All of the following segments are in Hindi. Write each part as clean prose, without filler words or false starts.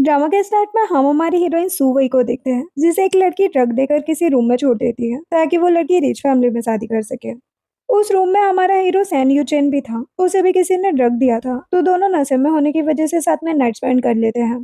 ड्रामा के स्टार्ट में हम हमारी हीरोइन सू वई को देखते हैं जिसे एक लड़की ड्रग देकर किसी रूम में छोड़ देती है ताकि वो लड़की रिच फैमिली में शादी कर सके। उस रूम में हमारा हीरो सैन यूचेन भी था। उसे भी किसी ने ड्रग दिया था तो दोनों नशे में होने की वजह से साथ में नाइट स्पेंड कर लेते हैं।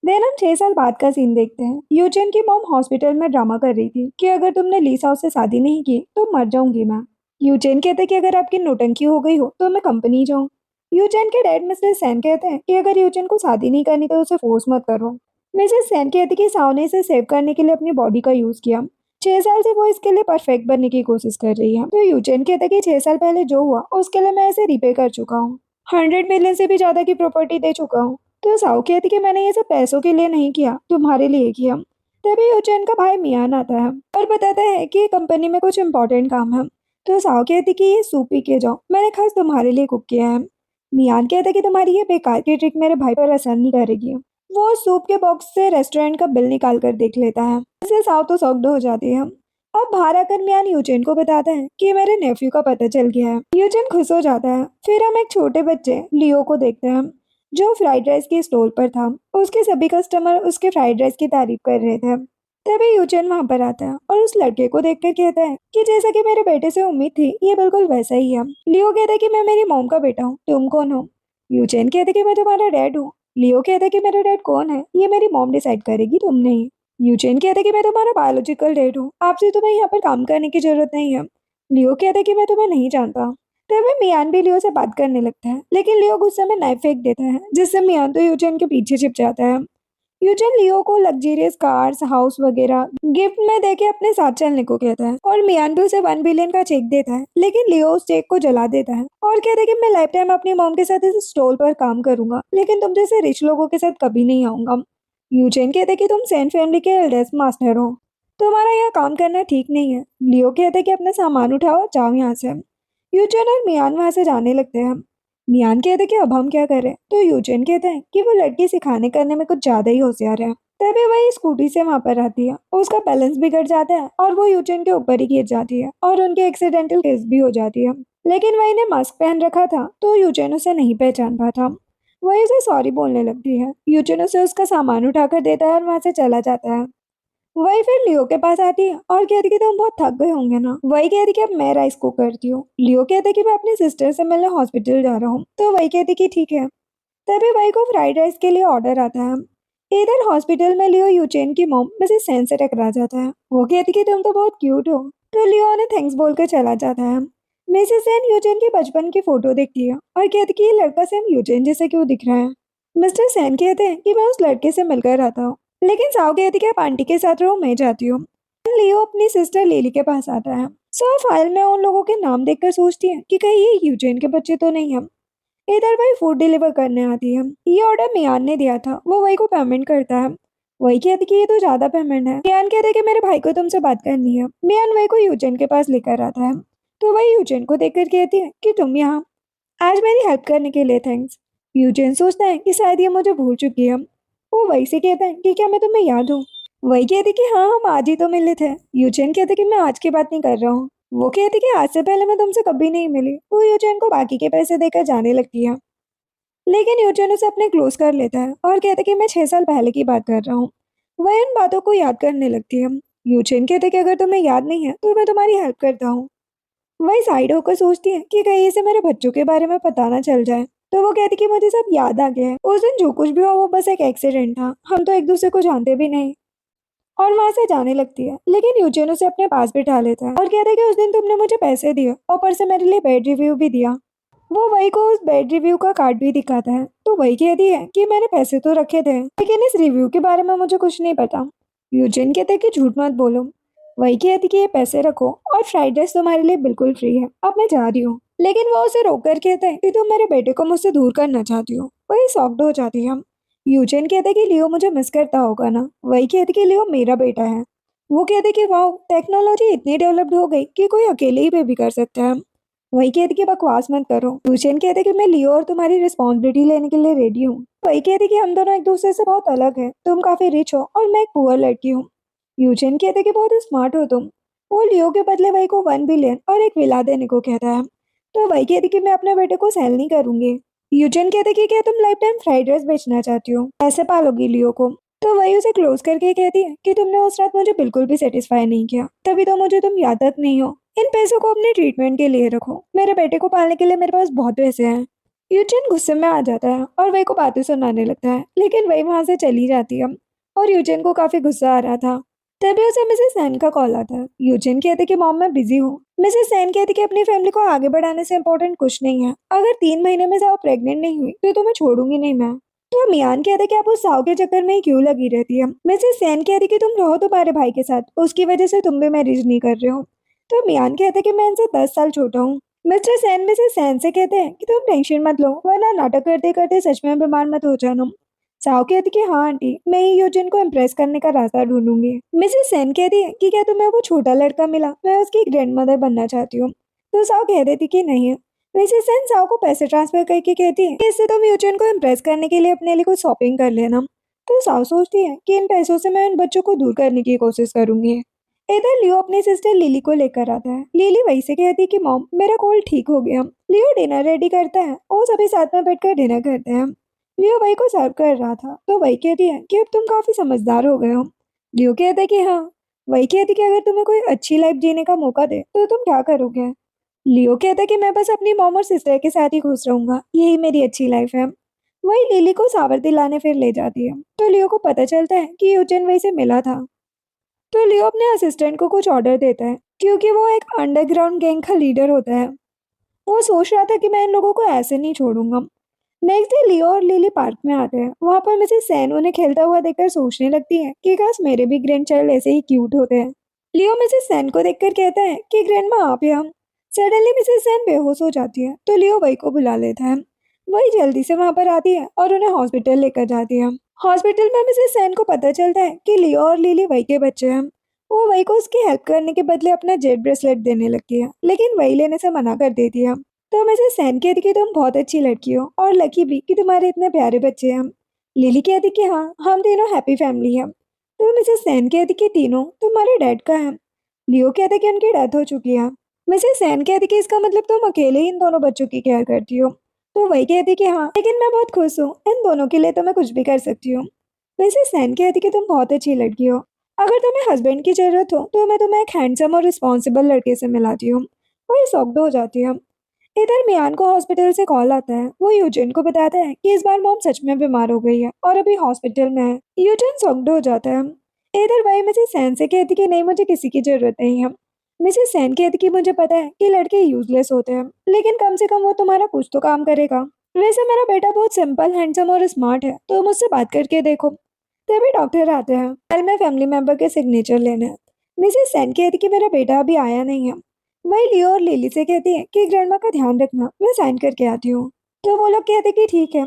देन हम 6 साल बाद का सीन देखते हैं। यूचेन की मॉम हॉस्पिटल में ड्रामा कर रही थी कि अगर तुमने लीसा से शादी नहीं की तो मर जाऊंगी मैं। यूचेन कहते कि अगर आपकी नौटंकी हो गई हो तो मैं कंपनी जाऊं। यूचेन के डैड मिस्टर सैन कहते हैं कि अगर यूचेन को शादी नहीं करनी तो उसे फोर्स मत करो। मिसेस सैन कहती कि साव ने इसे सेव करने के लिए अपनी बॉडी का यूज किया। 6 साल से वो इसके लिए परफेक्ट बनने की कोशिश कर रही है। तो यूचेन कहते कि 6 साल पहले जो हुआ उसके लिए मैं इसे रिपे कर चुका हूँ। 100 मिलियन से भी ज्यादा की प्रॉपर्टी दे चुका हूँ। तो साउ कहती कि मैंने ये सब पैसों के लिए नहीं किया, तुम्हारे लिए किया। तभी यूचेन का भाई मियान आता है और बताता है कि कंपनी में कुछ इम्पोर्टेंट काम है। तो साउ कहती कि ये सूप पी के जाओ, मैंने खास तुम्हारे लिए कुक किया है। मियान कहता कि तुम्हारी ये बेकार की ट्रिक मेरे भाई पर असर नहीं करेगी। वो सूप के बॉक्स से रेस्टोरेंट का बिल निकाल कर देख लेता है। इससे साउ तो शॉक्ड हो जाती है। अब बाहर आकर मियान यूचेन को बताता है कि मेरे नेफ्यू का पता चल गया है। यूचेन खुश हो जाता है। फिर हम एक छोटे बच्चे लियो को देखते हैं जो फ्राइड राइस के स्टॉल पर था। उसके सभी कस्टमर उसके फ्राइड राइस की तारीफ कर रहे थे। तभी यूचेन वहां पर आता है और उस लड़के को देखकर कहता है कि जैसा कि मेरे बेटे से उम्मीद थी ये बिल्कुल वैसा ही है। लियो कहता है कि मैं मेरी मॉम का बेटा हूँ, तुम कौन हो? यूचेन कहते कि मैं तुम्हारा डैड हूँ। लियो कहता है कि मेरा डैड कौन है ये मेरी मॉम डिसाइड करेगी, तुम नहीं। यूचेन कहता है कि मैं तुम्हारा बायोलॉजिकल डैड हूँ, आपसे तुम्हें यहाँ पर काम करने की जरूरत नहीं है। लियो कहता है कि मैं तुम्हें नहीं जानता। तभी मियान भी लियो से बात करने लगता है लेकिन लियो गुस्से में नाइफ फेंक देता है जिससे मियान तो यूचेन के पीछे छिप जाता है। यूचेन लियो को लग्जरियस कार्स हाउस वगैरह गिफ्ट में देके अपने साथ चलने को कहता है और मियान भी उसे 1 बिलियन का चेक देता है लेकिन लियो उस चेक को जला देता है और कहता है कि मैं लाइफ टाइम अपनी मॉम के साथ इस स्टॉल पर काम करूंगा लेकिन तुम जैसे रिच लोगों के साथ कभी नहीं आऊंगा। यूचेन कहते हैं कि तुम सेन फैमिली के एल्डेस्ट मास्टर हो, तुम्हारा यहाँ काम करना ठीक नहीं है। लियो कहते हैं कि अपना सामान उठाओ, जाओ यहाँ से। यूचेन और मियान वहां से जाने लगते हैं। मियान कहते हैं कि अब हम क्या करें? तो यूचेन कहते हैं कि वो लड़की सिखाने करने में कुछ ज्यादा ही होशियार है। तभी वही स्कूटी से वहां पर आती है, उसका बैलेंस बिगड़ जाता है और वो यूचेन के ऊपर ही गिर जाती है और उनकी एक्सीडेंटल किस भी हो जाती है। लेकिन वही ने मास्क पहन रखा था तो यूचेन उसे नहीं पहचान पाता। वही उसे सॉरी बोलने लगती है। यूचेन उसे उसका सामान उठाकर देता है और वहां से चला जाता है। वही फिर लियो के पास आती है और कहती कि तुम बहुत थक गए होंगे ना। वही कहती कि अब मैं राइस कुक करती हूँ। लियो कहते कि मैं अपनी सिस्टर से मिलने हॉस्पिटल जा रहा हूँ। तो वही कहती कि ठीक है। तभी वही को फ्राइड राइस के लिए ऑर्डर आता है। इधर हॉस्पिटल में लियो यूचेन की मॉम मिसेस सेन से टकरा जाता है। वो कहती कि तुम तो बहुत क्यूट हो। तो लियो उन्हें थैंक्स बोलकर चला जाता है। मिसेस सेन यूचेन की बचपन की फोटो देखती है और कहती कि ये लड़का सेम यूचेन जैसे क्यों दिख रहा है। मिस्टर सेन कहते हैं कि मैं उस लड़के से मिलकर आता हूँ लेकिन साव कहती कि आप आंटी के साथ रहो, मैं जाती हूँ। लियो अपनी सिस्टर लिली के पास आता है। सो फाइल में उन लोगों के नाम देखकर सोचती है कि कहीं ये यूजेन के बच्चे तो नहीं है। इधर वही फूड डिलीवर करने आती है। ये ऑर्डर मियान ने दिया था, वो वही को पेमेंट करता है। वही कहती कि ये तो ज्यादा पेमेंट है। मियान कहते कि मेरे भाई को तुमसे बात करनी है। मियान वही को यूजेन के पास लेकर आता है। तो वही यूजेन को देखकर कहती है कि तुम यहाँ, आज मेरी हेल्प करने के लिए थैंक्स। यूजेन सोचता है कि शायद ये मुझे भूल चुकी है। वो वही से कहता है कि क्या मैं तुम्हें याद हूँ? वही कहती कि हाँ, हम आज ही तो मिले थे। यूजेन कहते कि मैं आज की बात नहीं कर रहा हूँ। वो कहती कि आज से पहले मैं तुमसे कभी नहीं मिली। वो यूजेन को बाकी के पैसे देकर जाने लगती है लेकिन यूजेन उसे अपने क्लोज कर लेता है और कहता कि मैं 6 साल पहले की बात कर रहा हूँ। वह इन बातों को याद करने लगती है। यूजेन कहते कि अगर तुम्हें याद नहीं है तो मैं तुम्हारी हेल्प करता हूँ। वही साइड होकर सोचती है कि कहीं इसे मेरे बच्चों के बारे में पता ना चल जाए। तो वो कहती कि मुझे सब याद आ गया है, उस दिन जो कुछ भी हुआ वो बस एक एक्सीडेंट था, हम तो एक दूसरे को जानते भी नहीं। और वहां से जाने लगती है लेकिन यूजेन उसे अपने पास बिठा लेता है और कहता है कि उस दिन तुमने मुझे पैसे दिए, ऊपर से मेरे लिए बैड रिव्यू भी दिया। वो वही को उस बैड रिव्यू का कार्ड भी दिखाता है। तो वही कहती है कि मैंने पैसे तो रखे थे लेकिन इस रिव्यू के बारे में मुझे कुछ नहीं पता। यूजेन कहते हैं कि झूठ मत बोलो। वही कहती कि ये पैसे रखो और फ्राइड राइस तुम्हारे लिए बिल्कुल फ्री है, अब मैं जा रही हूँ। लेकिन वो उसे रोक कर कहता है कि तुम मेरे बेटे को मुझसे दूर करना चाहती हो। वही सॉक्ड हो जाती है। यूजेन कहते कि लियो मुझे मिस करता होगा ना। वही कहती कि लियो मेरा बेटा है। वो कहते कि वाह, टेक्नोलॉजी इतनी डेवलप्ड हो गई कि कोई अकेले ही बेबी कर सकता है। वही कहती कि बकवास मत करो। यूजेन कहते कि मैं लियो और तुम्हारी रिस्पॉन्सिबिलिटी लेने के लिए रेडी हूँ। वही कहती कि हम दोनों एक दूसरे से बहुत अलग हैं, तुम काफी रिच हो और मैं एक पुअर लड़की हूँ। यूजेन कहते कि बहुत स्मार्ट हो तुम। वो लियो के बदले वही को 1 बिलियन और एक विला देने को कहता है। तो वही कहती कि मैं अपने बेटे को सेल नहीं करूंगी। यूजिन कहते कि क्या तुम लाइफ टाइम फ्राइड राइस बेचना चाहती हो, ऐसे पालोगी लियो को। तो वही उसे क्लोज करके कहती है कि तुमने उस रात मुझे बिल्कुल भी सेटिस्फाई नहीं किया, तभी तो मुझे तुम याद तक नहीं हो। इन पैसों को अपने ट्रीटमेंट के लिए रखो, मेरे बेटे को पालने के लिए मेरे पास बहुत पैसे हैं। यूजिन गुस्से में आ जाता है और वही को बातें सुनाने लगता है, लेकिन वही वहां से चली जाती है। और यूजिन को काफी गुस्सा आ रहा था। तभी उसे मिसेस सैन का कॉल आता है। यूजिन कहते कि मॉम मैं बिजी हूँ। मिसेस सैन कहती कि अपनी फैमिली को आगे बढ़ाने से इम्पोर्टेंट कुछ नहीं है। अगर 3 महीने में साव प्रेग्नेंट नहीं हुई तो तुम्हें छोड़ूंगी नहीं मैं। तो मियान कहते कि आप उस साव के चक्कर में ही क्यों लगी रहती है। मिसेस सैन कहती कि तुम रहो तुम्हारे भाई के साथ, उसकी वजह से तुम भी मैरिज नहीं कर रहे हो। तो मियान कहते कि मैं इनसे 10 साल छोटा हूँ। मिस्टर सैन मिसेस सैन से कहते हैं कि तुम टेंशन मत लो, वरना नाटक करते करते सच में बीमार मत हो जाना। साव कहती कि हाँ आंटी, मैं ही यूजिन को इम्प्रेस करने का रास्ता ढूंढूंगी। मिसेस सेन कहती है कि क्या तुम्हें वो छोटा लड़का मिला, मैं उसकी ग्रैंडमदर बनना चाहती हूँ। तो साव कह देती कि नहीं। मिसेस सेन साव को पैसे ट्रांसफर करके कहती है कि इससे तुम यूजिन को इम्प्रेस करने के लिए अपने लिए कुछ शॉपिंग कर लेना। तो साव सोचती है कि इन पैसों से मैं उन बच्चों को दूर करने की कोशिश करूंगी। इधर लियो अपनी सिस्टर लिली को लेकर आता है। लिली वही से कहती है कि मॉम मेरा कोल्ड ठीक हो गया। लियो डिनर रेडी करता है और सभी साथ में बैठकर डिनर करते हैं। लियो वही को सर्व कर रहा था तो वही कहती है कि अब तुम काफी समझदार हो गए हो। लियो कहता है कि हाँ। वही कहती कि अगर तुम्हें कोई अच्छी लाइफ जीने का मौका दे तो तुम क्या करोगे। लियो कहता है कि मैं बस अपनी मॉम और सिस्टर के साथ ही खुश रहूंगा, यही मेरी अच्छी लाइफ है। वही लिली को सावर दिलाने फिर ले जाती है। तो लियो को पता चलता है कि यूजन वही से मिला था। तो लियो अपने असिस्टेंट को कुछ ऑर्डर देता है, क्योंकि वो एक अंडरग्राउंड गैंग का लीडर होता है। वो सोच रहा था कि मैं इन लोगों को ऐसे नहीं छोड़ूंगा। नेक्स्ट डे लियो और लिली पार्क में आते हैं। वहां पर मिसेस सैन उन्हें खेलता हुआ देखकर सोचने लगती है कि काश मेरे भी ग्रैंड चाइल्ड ऐसे ही क्यूट होते हैं। लियो मिसेस सैन को देखकर कहता है कि ग्रैंडमा आप यहाँ। सडनली मिसेस सैन बेहोश हो जाती है तो लियो वही को बुला लेता है। वही जल्दी से वहां पर आती है और उन्हें हॉस्पिटल लेकर जाती है। हॉस्पिटल में मिसेस सैन को पता चलता है कि लियो और लिली वही के बच्चे हैं। वो वही को उसकी हेल्प करने के बदले अपना जेड ब्रेसलेट देने लगती है, लेकिन वही लेने से मना कर देती है। तो मिसेस सैन कहती कि तुम बहुत अच्छी लड़की हो और लकी भी कि तुम्हारे इतने प्यारे बच्चे हैं। लिली कहती कि हाँ हम तीनों हैप्पी फैमिली है। तो मिसेस सैन कहती कि तीनों तुम्हारे डैड का है। लियो कहते कि उनकी डेथ हो चुकी है। मिसेस सैन कहती कि इसका मतलब तुम अकेले ही इन दोनों बच्चों की केयर करती हो। तो वही कहती कि हाँ लेकिन मैं बहुत खुश हूँ, इन दोनों के लिए तो मैं कुछ भी कर सकती हूँ। मिसेस सैन कहती कि तुम बहुत अच्छी लड़की हो। अगर तुम्हें हस्बैंड की जरूरत हो तो मैं तुम्हें एक हैंडसम और रिस्पॉन्सिबल लड़के से मिलाती हूँ। वही सॉक्ड हो जाती है। इधर मियान को हॉस्पिटल से कॉल आता है। वो यूजिन को बताता है कि इस बार मॉम सच में बीमार हो गई है और अभी हॉस्पिटल में है। यूजिन सॉक्ड हो जाता है। इधर वही मिसेस सैन से कहती कि नहीं मुझे किसी की जरूरत नहीं है। मिसेस सैन कहती कि मुझे पता है कि लड़के यूजलेस होते हैं, लेकिन कम से कम वो तुम्हारा कुछ तो काम करेगा। वैसे मेरा बेटा बहुत सिंपल हैंडसम और स्मार्ट है, तो मुझसे बात करके देखो। तभी डॉक्टर आते हैं। कल मैं फैमिली मेंबर के सिग्नेचर लेने। मिसेस सैन कहती कि मेरा बेटा अभी आया नहीं है। वही लियो और लिली से कहती है कि ग्रैंडमा का ध्यान रखना, मैं साइन करके आती हूँ। तो वो लोग कहते कि ठीक है।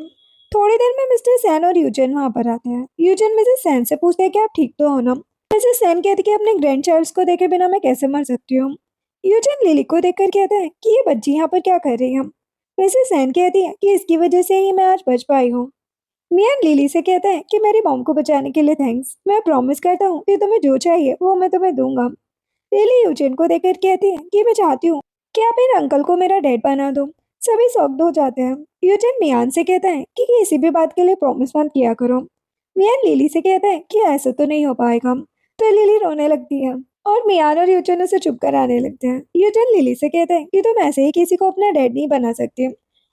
थोड़ी देर में मिस्टर सैन और यूजन वहां पर आते हैं। यूजन मिसेस सैन से पूछते हैं कि आप ठीक तो हो ना। मिसेस सैन कहती कि अपने ग्रैंड चाइल्ड को देखे बिना मैं कैसे मर सकती हूँ। यूजन लिली को देखकर कहता है कि ये बच्ची यहाँ पर क्या कर रही है। मिसेस सैन कहती है कि इसकी वजह से ही मैं आज बच पाई हूँ। मियान लिली से कहता है कि मेरी मॉम को बचाने के लिए थैंक्स, मैं प्रॉमिस करता हूँ कि तुम्हें जो चाहिए वो मैं तुम्हें दूंगा। लिली यूजिन को देखकर कहती है कि मैं चाहती हूँ कि आप इन अंकल को मेरा डैड बना दो। सभी सॉक्ड हो जाते हैं। यूजिन मियान से कहता है कि किसी भी बात के लिए प्रॉमिस मत किया करो। मियान लिली से कहता है कि ऐसा तो नहीं हो पाएगा। तो लिली रोने लगती है और मियान और यूजिन उसे चुप कराने लगते हैं। यूजिन लिली से कहता है कि तुम ऐसे ही किसी को अपना डैड नहीं बना सकती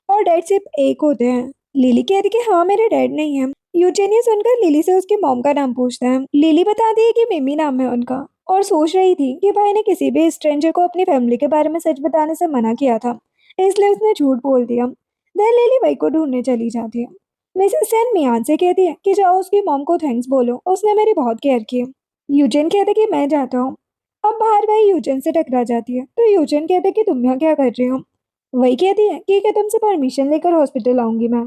और डैड सिर्फ एक होते हैं। लिली कहती कि हाँ मेरे डैड नहीं है। यूजिन ये सुनकर लिली से उसकी मॉम का नाम पूछता है। लिली बताती है कि मिमी नाम है उनका और सोच रही थी कि भाई ने किसी भी स्ट्रेंजर को अपनी फैमिली के बारे में सच बताने से मना किया था, इसलिए उसने झूठ बोल दिया। देन लिली वही को ढूंढने चली जाती है। मिसेस सेन मियान से कहती है कि जाओ उसकी मॉम को थैंक्स बोलो, उसने मेरी बहुत केयर की। यूजिन कहते कि मैं जाता हूँ। अब बाहर वही यूजिन से टकरा जाती है। तो यूजिन कहते कि तुम यहाँ क्या कर रही हो। वही कहती है कि क्या तुमसे परमिशन लेकर हॉस्पिटल आऊंगी मैं।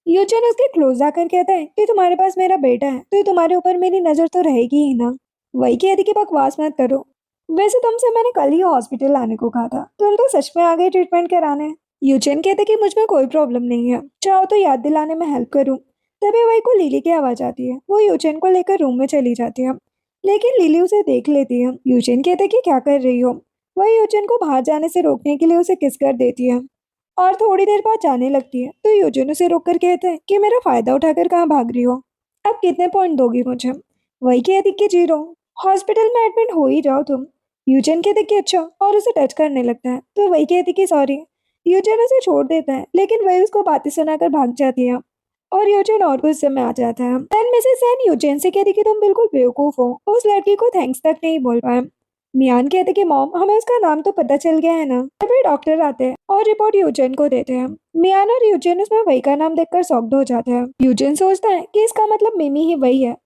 यूजिन उसके क्लोज आकर कहता है कि तुम्हारे पास मेरा बेटा है तो तुम्हारे ऊपर मेरी नजर तो रहेगी ही ना। वही कहती कि बकवास मत करो, वैसे तुमसे मैंने कल ही हॉस्पिटल आने को कहा था, तुम तो सच में आ गए ट्रीटमेंट कराने। यूजिन कहते कि मुझ में कोई प्रॉब्लम नहीं है, चाहो तो याद दिलाने में हेल्प करूं। तभी वही को लिली की आवाज आती है। वो यूजिन को लेकर रूम में चली जाती है, लेकिन लिली उसे देख लेती है। यूजिन कहते कि क्या कर रही हो। वही यूजिन को बाहर जाने से रोकने के लिए उसे किस कर देती है और थोड़ी देर बाद जाने लगती है तो यूजिन उसे रोक कर कहता है कि मेरा फायदा उठाकर कहाँ भाग रही हो, अब कितने पॉइंट दोगी मुझे। वही कहती कि 0। हॉस्पिटल में एडमिट हो ही जाओ तुम। यूजिन कहते कि अच्छा, और उसे टच करने लगता है तो वही कहती कि सॉरी। यूजिन उसे छोड़ देता है लेकिन वही उसको बातें सुनाकर भाग जाती है और यूजिन और गुस्से में आ जाता है। देन मिसेस सेन यूजिन से कहती कि तुम बिल्कुल बेवकूफ हो, उस लड़की को थैंक्स तक नहीं बोल पाए। मियान कहते कि मॉम हमें उसका नाम तो पता चल गया है ना। तभी डॉक्टर आते हैं और रिपोर्ट यूजिन को देते हैं। मियान और यूजिन उसमें वही का नाम देखकर शॉक्ड हो जाते हैं। यूजिन सोचता है कि इसका मतलब मिमी ही वही है,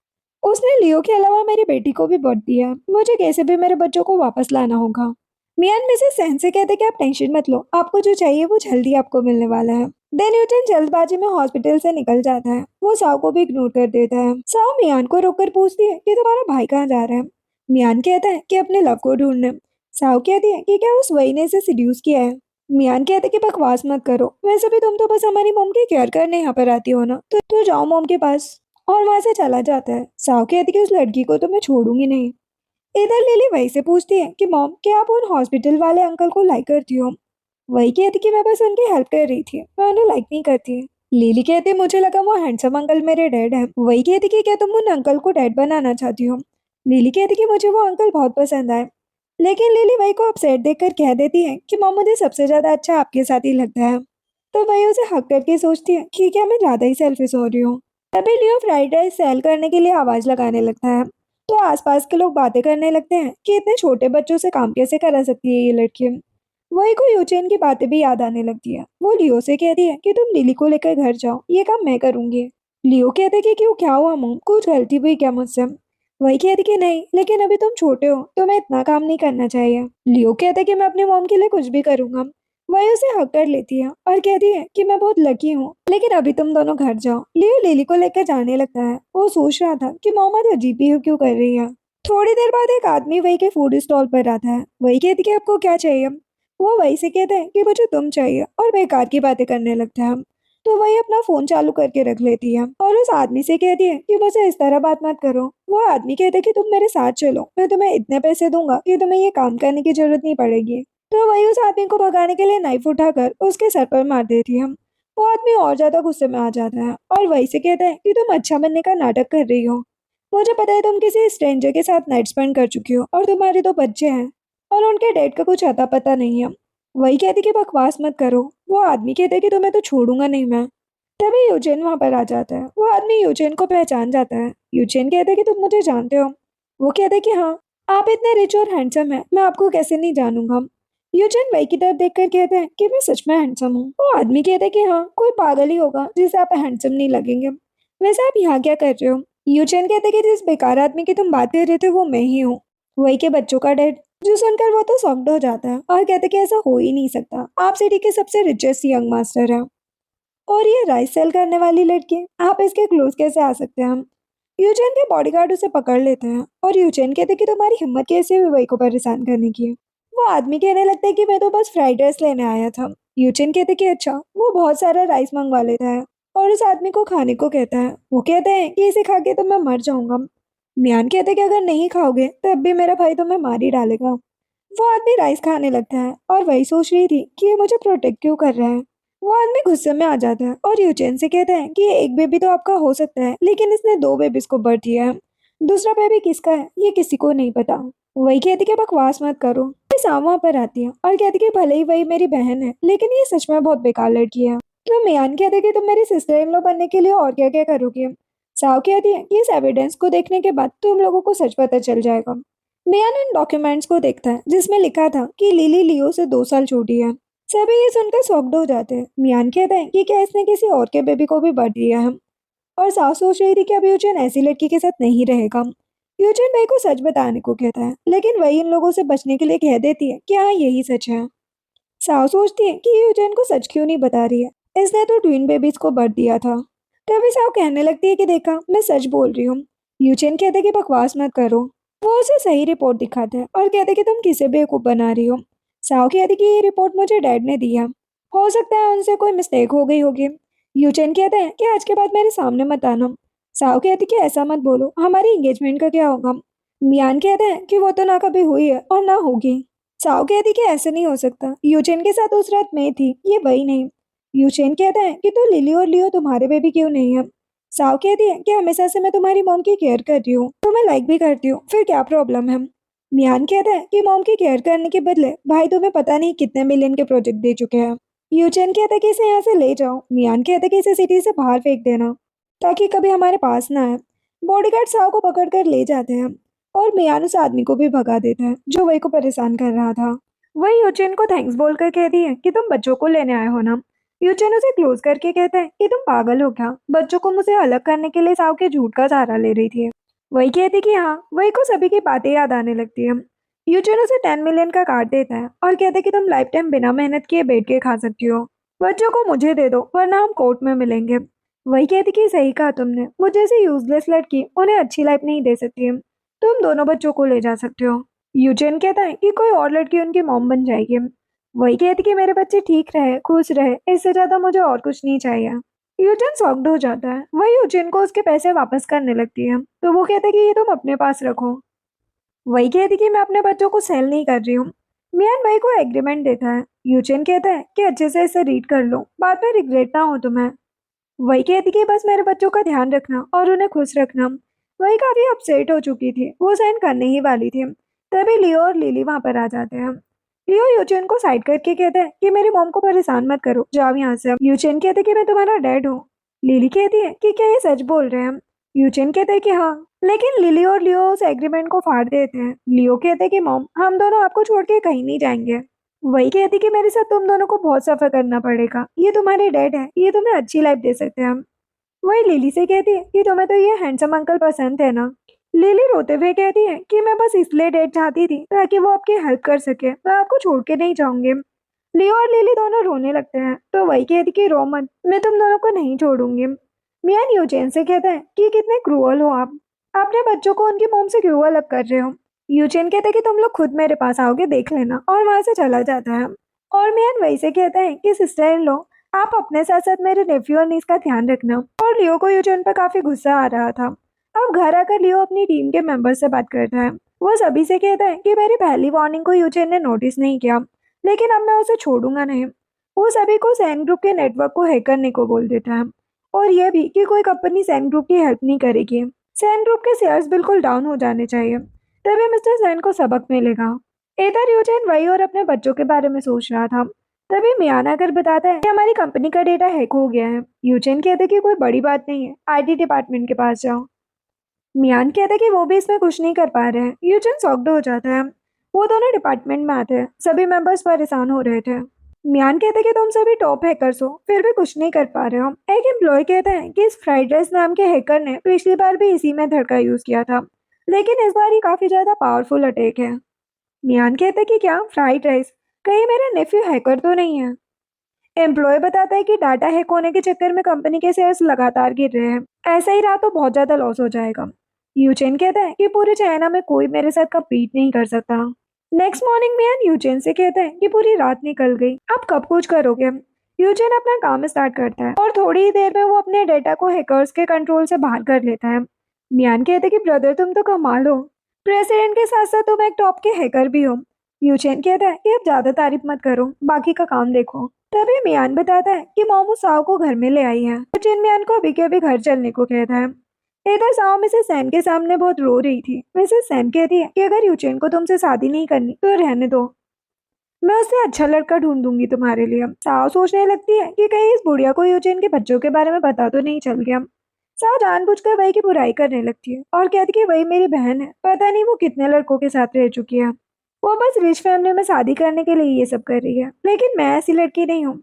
उसने लियो के अलावा मेरी बेटी को भी बर्थ दिया है, मुझे कैसे भी मेरे बच्चों को वापस लाना होगा। मियान मिसेस सेन से कहते कि आप टेंशन मत लो, आपको जो चाहिए वो जल्दी आपको मिलने वाला है। देन यूजिन जल्दबाजी में हॉस्पिटल से निकल जाता है। वो साव को भी इग्नोर कर देता है। साव मियान को रोककर पूछती है कि तुम्हारा भाई कहाँ जा रहा है। मियान कहता है कि अपने लव को ढूंढने। साव कहती है कि क्या उस वही ने इसे सिड्यूस किया है। मियान कहते कि बकवास मत करो, वैसे भी तुम तो बस हमारी मॉम की केयर करने यहाँ पर आती हो ना, तो जाओ मॉम के पास। और वहां से चला जाता है। साव कहती कि उस लड़की को तो मैं छोड़ूंगी नहीं। इधर लिली वही से पूछती है कि मॉम क्या आप उन हॉस्पिटल वाले अंकल को लाइक करती हो। वही कहती कि मैं बस उनकी हेल्प कर रही थी, मैं उन्हें लाइक नहीं करती। लिली कहती मुझे लगा वो हैंडसम अंकल मेरे डैड है। वही कहती कि क्या तुम उन अंकल को डैड बनाना चाहती हो। लिली कहती कि मुझे वो अंकल बहुत पसंद आए। लेकिन लिली वही को अपसेट देखकर कह देती है कि मॉम मुझे सबसे ज्यादा अच्छा आपके साथ ही लगता है। तो वही उसे हक करके सोचती है कि क्या मैं ज्यादा ही सेल्फिश हो रही हूँ। तभी लियो फ्राइड राइस सेल करने के लिए आवाज लगाने लगता है तो आसपास के लोग बातें करने लगते हैं कि इतने छोटे बच्चों से काम कैसे करा सकती है ये लड़की। वही को यूचेन की बातें भी याद आने लगती है। वो लियो से कहती है कि तुम लिली को लेकर घर जाओ, ये काम मैं करूंगी। लियो कहते कि क्यों, क्या हुआ मॉम, कुछ गलती हुई क्या मुझसे। वही कहती कि नहीं, लेकिन अभी तुम छोटे हो, तुम्हें इतना काम नहीं करना चाहिए। लियो कहते कि मैं अपनी मॉम के लिए कुछ भी करूंगा। वही उसे हक कर लेती है और कहती है कि मैं बहुत लकी हूँ, लेकिन अभी तुम दोनों घर जाओ। लियो लिली को लेकर जाने लगता है। वो सोच रहा था कि मॉम आज अजीब ही क्यों कर रही है। थोड़ी देर बाद एक आदमी वही के फूड स्टॉल पर आता है। वही कहती कि आपको क्या चाहिए। वो वही से कहते हैं कि मुझे तुम चाहिए और बेकार की बातें करने लगता है। तो वही अपना फोन चालू करके रख लेती है और उस आदमी से कहती है कि मुझे इस तरह बात मत करो। वो आदमी कहते हैं कि तुम मेरे साथ चलो, मैं तुम्हें इतने पैसे दूंगा कि तुम्हें ये काम करने की जरूरत नहीं पड़ेगी। तो वही उस आदमी को भगाने के लिए नाइफ उठाकर उसके सर पर मार देती है। वो आदमी और ज्यादा गुस्से में आ जाता है और वही से कहता है कि तुम अच्छा बनने का नाटक कर रही हो। मुझे पता है तुम किसी स्ट्रेंजर के साथ नाइट स्पेंड कर चुकी हो और तुम्हारे 2 बच्चे हैं और उनके डेट का कुछ अता पता नहीं है। वही कहती कि बकवास मत करो। वो आदमी कहते कि तुम्हें तो छोड़ूंगा नहीं मैं। तभी यूजेन वहां पर आ जाता है। वो आदमी यूजेन को पहचान जाता है। यूजेन कहते कि तुम मुझे जानते हो। वो कहते कि हाँ, आप इतने रिच और हैंडसम हैं, मैं आपको कैसे नहीं जानूंगा। यूजेन वही की तरफ देखकर कहते हैं कि मैं सच में हैंडसम हूँ। वो आदमी कहते कि हाँ, कोई पागल ही होगा जिसे आप हैंडसम नहीं लगेंगे। वैसे आप यहाँ क्या कर रहे हो। यूजेन कहते कि जिस बेकार आदमी की तुम बात कर रहे थे वो मैं ही हूँ, वही के बच्चों का डैड। जो सुनकर वो तो शॉक्ड हो जाता है और कहते कि ऐसा हो ही नहीं सकता, आप सिटी के सबसे रिचेस्ट यंग मास्टर हैं और ये राइस सेल करने वाली लड़की, आप इसके क्लोज कैसे आ सकते हैं। हम यूचेन के बॉडीगार्ड उसे पकड़ लेते हैं और यूचेन कहते कि तुम्हारी हिम्मत कैसे हुई वही को परेशान करने की। वो आदमी कहने लगता है कि मैं तो बस फ्राइड राइस लेने आया था। यूचेन कहते कि अच्छा। वो बहुत सारा राइस मंगवा लेता है और उस आदमी को खाने को कहता है। वो कहते हैं कि इसे खा के तो मैं मर जाऊंगा। मियान कहते कि अगर नहीं खाओगे तब भी मेरा भाई तुम्हें मार ही डालेगा। वो आदमी राइस खाने लगता है और वही सोच रही थी कि ये मुझे प्रोटेक्ट क्यों कर रहा है। वो आदमी गुस्से में आ जाता है और यूचेन से कहता है कि एक बेबी तो आपका हो सकता है, लेकिन इसने 2 बेबीज को बर्थ दिया है। दूसरा बेबी किसका है ये किसी को नहीं पता। वही कहती कि बकवास मत करो। ये साम वहाँ पर आती है और कहती कि भले ही वही मेरी बहन है, लेकिन ये सच में बहुत बेकार लड़की है। तो मियान कहते कि तुम मेरी सिस्टर इन लॉ बनने के लिए और क्या क्या करोगे। साव कहती है कि इस एविडेंस को देखने के बाद तुम लोगों को सच पता चल जाएगा। मियान इन डॉक्यूमेंट्स को देखता है जिसमें लिखा था कि लिली लियो से 2 साल छोटी है। सभी ये सुनकर शॉक्ड हो जाते हैं। मियान कहते हैं कि क्या इसने किसी और के बेबी को भी बर्थ दिया है। और सास सोच रही थी कि अब यूचेन ऐसी लड़की के साथ नहीं रहेगा। यूचेन भाई को सच बताने को कहता है, लेकिन वही इन लोगों से बचने के लिए कह देती है कि हाँ यही सच है। सास सोचती है कि यूचेन को सच क्यों नहीं बता रही है, इसने तो ट्विन बेबीज को बर्थ दिया था। तभी साव कहने लगती है कि देखा मैं सच बोल रही हूँ। यूचेन कहते कि बकवास मत करो। वो उसे सही रिपोर्ट दिखाते हैं और कहते कि तुम किसे बेवकूफ बना रही हो। साव कहती कि ये रिपोर्ट मुझे डैड ने दी है, हो सकता है उनसे कोई मिस्टेक हो गई होगी। यूचेन कहते हैं कि आज के बाद मेरे सामने मत आना। साव कहती कि ऐसा मत बोलो, हमारी एंगेजमेंट का क्या होगा। मियान कहते हैं कि वो तो ना कभी हुई है और ना होगी। साओ कहती कि ऐसा नहीं हो सकता, यूचेन के साथ उस रात मैं थी, ये वही नहीं। यूचेन कहता है कि तो लिली और लियो तुम्हारे बेबी क्यों नहीं है। साओ कहती है कि हमेशा से मैं तुम्हारी मॉम की केयर कर रही हूँ, तो मैं लाइक भी करती हूँ, फिर क्या प्रॉब्लम है। मियान कहता है कि मॉम की केयर करने के बदले भाई तुम्हें पता नहीं कितने मिलियन के प्रोजेक्ट दे चुके हैं। यूचेन कहता है कि इसे यहाँ से ले जाओ। मियान कहता है कि इसे सिटी से बाहर फेंक देना, ताकि कभी हमारे पास ना आए। बॉडीगार्ड साओ को पकड़ कर ले जाते हैं और मियान उस आदमी को भी भगा देता है जो वही को परेशान कर रहा था। वही यूचेन को थैंक्स बोलकर कहती है कि तुम बच्चों को लेने आए हो ना। यूचेन उसे क्लोज करके कहता है कि तुम पागल हो क्या, बच्चों को मुझे अलग करने के लिए साव के झूठ का सहारा ले रही थी। वही कहती कि हाँ, वही को सभी की बातें याद आने लगती है। यूचेन उसे 10 मिलियन का कार्ड देता है और कहता है कि तुम लाइफ टाइम बिना मेहनत किए बैठ के खा सकती हो। बच्चों को मुझे दे दो वरना हम कोर्ट में मिलेंगे। वही कहती कि सही कहा तुमने, मुझे जैसी यूजलेस लड़की उन्हें अच्छी लाइफ नहीं दे सकती है। तुम दोनों बच्चों को ले जा सकते हो। यूचेन कहता है कि कोई और लड़की उनकी मॉम बन जाएगी। वही कहती कि मेरे बच्चे ठीक रहे, खुश रहे, इससे ज्यादा मुझे और कुछ नहीं चाहिए। यूचेन शॉक्ड हो जाता है। वही यूचेन को उसके पैसे वापस करने लगती है, तो वो कहता है कि ये तुम अपने पास रखो। वही कहती कि मैं अपने बच्चों को सेल नहीं कर रही हूँ। मियान वही को एग्रीमेंट देता है। यूचेन कहता है कि अच्छे से इसे रीड कर लो, बाद में रिग्रेट ना हो तुम्हें। वही कहती कि बस मेरे बच्चों का ध्यान रखना और उन्हें खुश रखना। वही काफी अपसेट हो चुकी थी, वो साइन करने ही वाली थी। तभी लियो और लिली वहां पर आ जाते हैं। लियो यूचेन को साइड करके कहता है कि मेरी मॉम को परेशान मत करो, जाओ यहाँ से। यूचेन कहते हैं कि मैं तुम्हारा डैड हूँ। लिली कहती है कि क्या ये सच बोल रहे हैं। यूचेन कहते हैं कि हाँ, लेकिन लिली और लियो उस एग्रीमेंट को फाड़ देते हैं। लियो कहते हैं कि मॉम, हम दोनों आपको छोड़ के कहीं नहीं जाएंगे। वही कहती कि मेरे साथ तुम दोनों को बहुत सफर करना पड़ेगा, ये तुम्हारे डैड है, ये तुम्हें अच्छी लाइफ दे सकते हैं हम। वही लिली से कहती है कि तुम्हें तो ये हैंडसम अंकल पसंद है ना। लिली रोते हुए कहती है कि मैं बस इसलिए डेट चाहती थी ताकि वो आपकी हेल्प कर सके, मैं आपको छोड़ के नहीं जाऊंगी। लियो और लिली दोनों रोने लगते हैं, तो वही कहती कि रो मत, मैं तुम दोनों को नहीं छोड़ूंगी। मियान यूचेन से कहता है कि कितने क्रूअल हो आप अपने बच्चों को उनकी मोम से क्यों अलग कर रहे हो। यूचेन कहता है कि तुम लोग खुद मेरे पास आओगे देख लेना, और वहां से चला जाता है। और मियान वही से कहता है कि सिस्टर इन लो, आप अपने साथ साथ मेरे नेफ्यू और नीस का ध्यान रखना। और लियो को यूचेन पर काफी गुस्सा आ रहा था। अब घर आकर लियो अपनी टीम के मेंबर से बात करता है। वो सभी से कहता है कि मेरी पहली वार्निंग को यूचेन ने नोटिस नहीं किया, लेकिन अब मैं उसे छोड़ूंगा नहीं। वो सभी को सैन ग्रुप के नेटवर्क को हैक करने को बोल देता है, और यह भी कि कोई कंपनी सैन ग्रुप की हेल्प नहीं करेगी। सैन ग्रुप के शेयर्स बिल्कुल डाउन हो जाने चाहिए, तभी मिस्टर सैन को सबक मिलेगा। इधर यूचेन वही और अपने बच्चों के बारे में सोच रहा था। तभी मियान आकर बताता है कि हमारी कंपनी का डेटा हैक हो गया है। यूचेन कहते कि कोई बड़ी बात नहीं है, आईटी डिपार्टमेंट के पास जाओ। मियान कहता है कि वो भी इसमें कुछ नहीं कर पा रहे हैं। यूचेन शॉक्ड हो जाता है। वो दोनों डिपार्टमेंट में आते हैं, सभी मेंबर्स परेशान हो रहे थे। मियान कहते हैं कि तुम सभी टॉप हैकर्स हो, फिर भी कुछ नहीं कर पा रहे हो। एक एम्प्लॉय कहता है कि इस फ्राइड राइस नाम के हैकर ने पिछली बार भी इसी मेथड का यूज किया था, लेकिन इस बार ये काफी ज्यादा पावरफुल अटैक है। मियान कहता है कि क्या फ्राइड राइस, कहीं मेरा नेफ्यू हैकर तो नहीं है। एम्प्लॉय बताता है कि डाटा हैक होने के चक्कर में कंपनी के शेयर्स लगातार गिर रहे हैं, ऐसा ही रहा तो बहुत ज्यादा लॉस हो जाएगा। यूचेन कहता है कि पूरे चाइना में कोई मेरे साथ कम्पीट नहीं कर सकता। नेक्स्ट मॉर्निंग मियान यूचेन से कहता है कि पूरी रात निकल गई, अब कब कुछ करोगे। यूचेन अपना काम स्टार्ट करता है और थोड़ी ही देर में वो अपने डेटा को हैकर्स के कंट्रोल से बाहर कर लेता है। मियान कहते कि ब्रदर तुम तो कमाल हो, प्रेसिडेंट के साथ साथ तुम एक टॉप के हैकर भी हो। यूचेन कहता है कि अब ज्यादा तारीफ मत करो, बाकी का काम देखो। तभी मियान बताता है कि मोमो साओ को घर में ले आई है। यूचेन मियान को अभी के अभी घर चलने को कहता है। इधर साओ मिसेस सैन के सामने बहुत रो रही थी। मिसेस सैन कहती है कि अगर यूचेन को तुमसे शादी नहीं करनी तो रहने दो, मैं उससे अच्छा लड़का ढूंढूंगी तुम्हारे लिए। साओ सोचने लगती है कि कहीं इस बुढ़िया को यूचेन के बच्चों के बारे में पता तो नहीं चल गया। साओ जानबूझकर वही की बुराई करने लगती है और कहती कि वही मेरी बहन है, पता नहीं वो कितने लड़कों के साथ रह चुकी है, वो बस रिच फैमिली में शादी करने के लिए ये सब कर रही है, लेकिन मैं ऐसी लड़की नहीं हूँ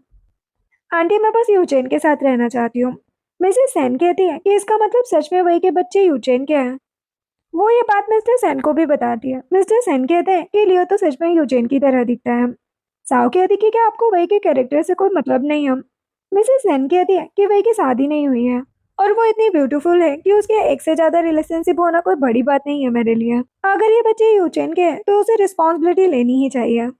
आंटी, मैं बस यूचेन के साथ रहना चाहती हूँ। मिसेस सेन कहती है कि इसका मतलब सच में वही के बच्चे यूचेन के हैं। वो ये बात मिस्टर सेन को भी बताती है। मिस्टर सेन कहते हैं कि लियो तो सच में यूचेन की तरह दिखता है। साओ कहती कि क्या आपको वही के कैरेक्टर से कोई मतलब नहीं है। मिसेस सेन कहती है कि वही की शादी नहीं हुई है और वो इतनी ब्यूटीफुल है कि उसके एक से ज्यादा रिलेशनशिप होना कोई बड़ी बात नहीं है मेरे लिए। अगर ये बच्चे यूचेन के हैं तो उसे रिस्पॉन्सिबिलिटी लेनी ही चाहिए।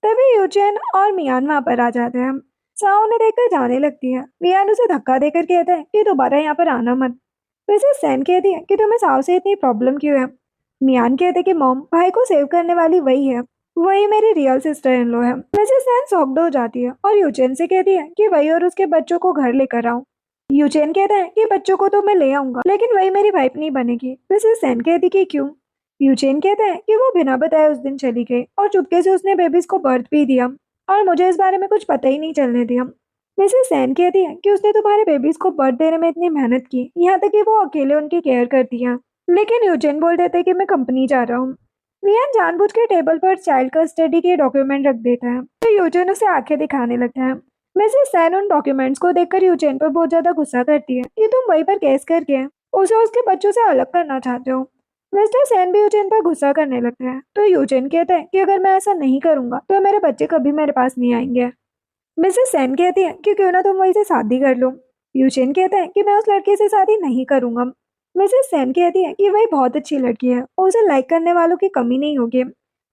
तभी यूचेन और मियान वहां पर आ जाते हैं। साओ उन्हें देखकर जाने लगती है। मियान उसे धक्का देकर कहता है कि दोबारा यहाँ पर आना मत। वैसे सैन कहती है कि तुम्हें साओ से इतनी प्रॉब्लम क्यों है। मियान कहते कि मॉम, भाई को सेव करने वाली वही है, वही मेरी रियल सिस्टर इन लॉ है। मिसेस सैन शॉक्ड हो जाती है और यूचेन से कहती है कि वही और उसके बच्चों को घर लेकर आओ। यूचेन कहता है कि बच्चों को तो मैं ले आऊंगा, लेकिन वही मेरी वाइफ नहीं बनेगी। मिसेस सैन कहती कि क्यों? यूचेन कहता है कि वो बिना बताए उस दिन चली गई और चुपके से उसने बेबीज को बर्थ भी दिया और मुझे इस बारे में कुछ पता ही नहीं चलने दिया। मिसेस सैन कहती है कि उसने तुम्हारे बेबीज को बर्थ देने में इतनी मेहनत की, यहाँ तक कि वो अकेले उनकी केयर करती है। लेकिन यूचेन बोल देता है कि मैं कंपनी जा रहा हूँ। रियान जानबूझ के टेबल पर चाइल्ड कस्टडी के डॉक्यूमेंट रख देता है, तो यूचेन उसे आंखें दिखाने लगता है। मिसेस सैन उन डॉक्यूमेंट्स को देखकर यूचेन पर बहुत ज्यादा गुस्सा करती है कि तुम वहीं पर केस करके उसे उसके बच्चों से अलग करना चाहते हो। मिस्टर सैन भी यूचेन पर गुस्सा करने लगता है, तो यूचेन कहता है कि अगर मैं ऐसा नहीं करूंगा तो मेरे बच्चे कभी मेरे पास नहीं आएंगे। मिसेस सेन कहती है कि क्यों ना तुम वही से शादी कर लो। यूचेन कहता है कि मैं उस लड़के से शादी नहीं करूंगा। मिसेस सेन कहती है कि वही बहुत अच्छी लड़की है और उसे लाइक करने वालों की कमी नहीं होगी।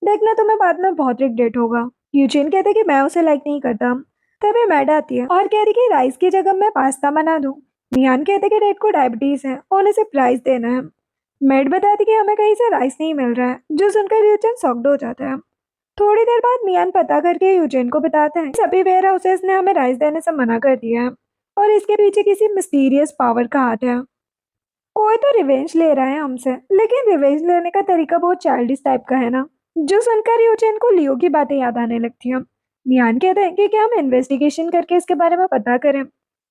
देखना तुम्हें बाद में बहुत रिग्रेट होगा। यूचेन कहते कि मैं उसे लाइक नहीं करता। तभी मैड आती है और कहती कि राइस की जगह मैं पास्ता बना दूं। मियान कहते कि डेड को डायबिटीज है और उन्हें सिर्फ राइस देना है। मैड बताती कि हमें कहीं से राइस नहीं मिल रहा है, जो सुनकर यूचेन शॉक्ड हो जाता है। थोड़ी देर बाद मियान पता करके यूजेन को बताता है सभी वेयर हाउसेस ने हमें राइस देने से मना कर दिया है और इसके पीछे किसी मिस्टीरियस पावर का हाथ है। कोई तो रिवेंज ले रहा है हमसे, लेकिन रिवेंज लेने का तरीका बहुत चाइल्डिश टाइप का है ना। जो सुनकर यूजेन को लियो की बातें याद आने लगती हैं। मियान कहते हैं कि क्या हम इन्वेस्टिगेशन करके इसके बारे में पता करें।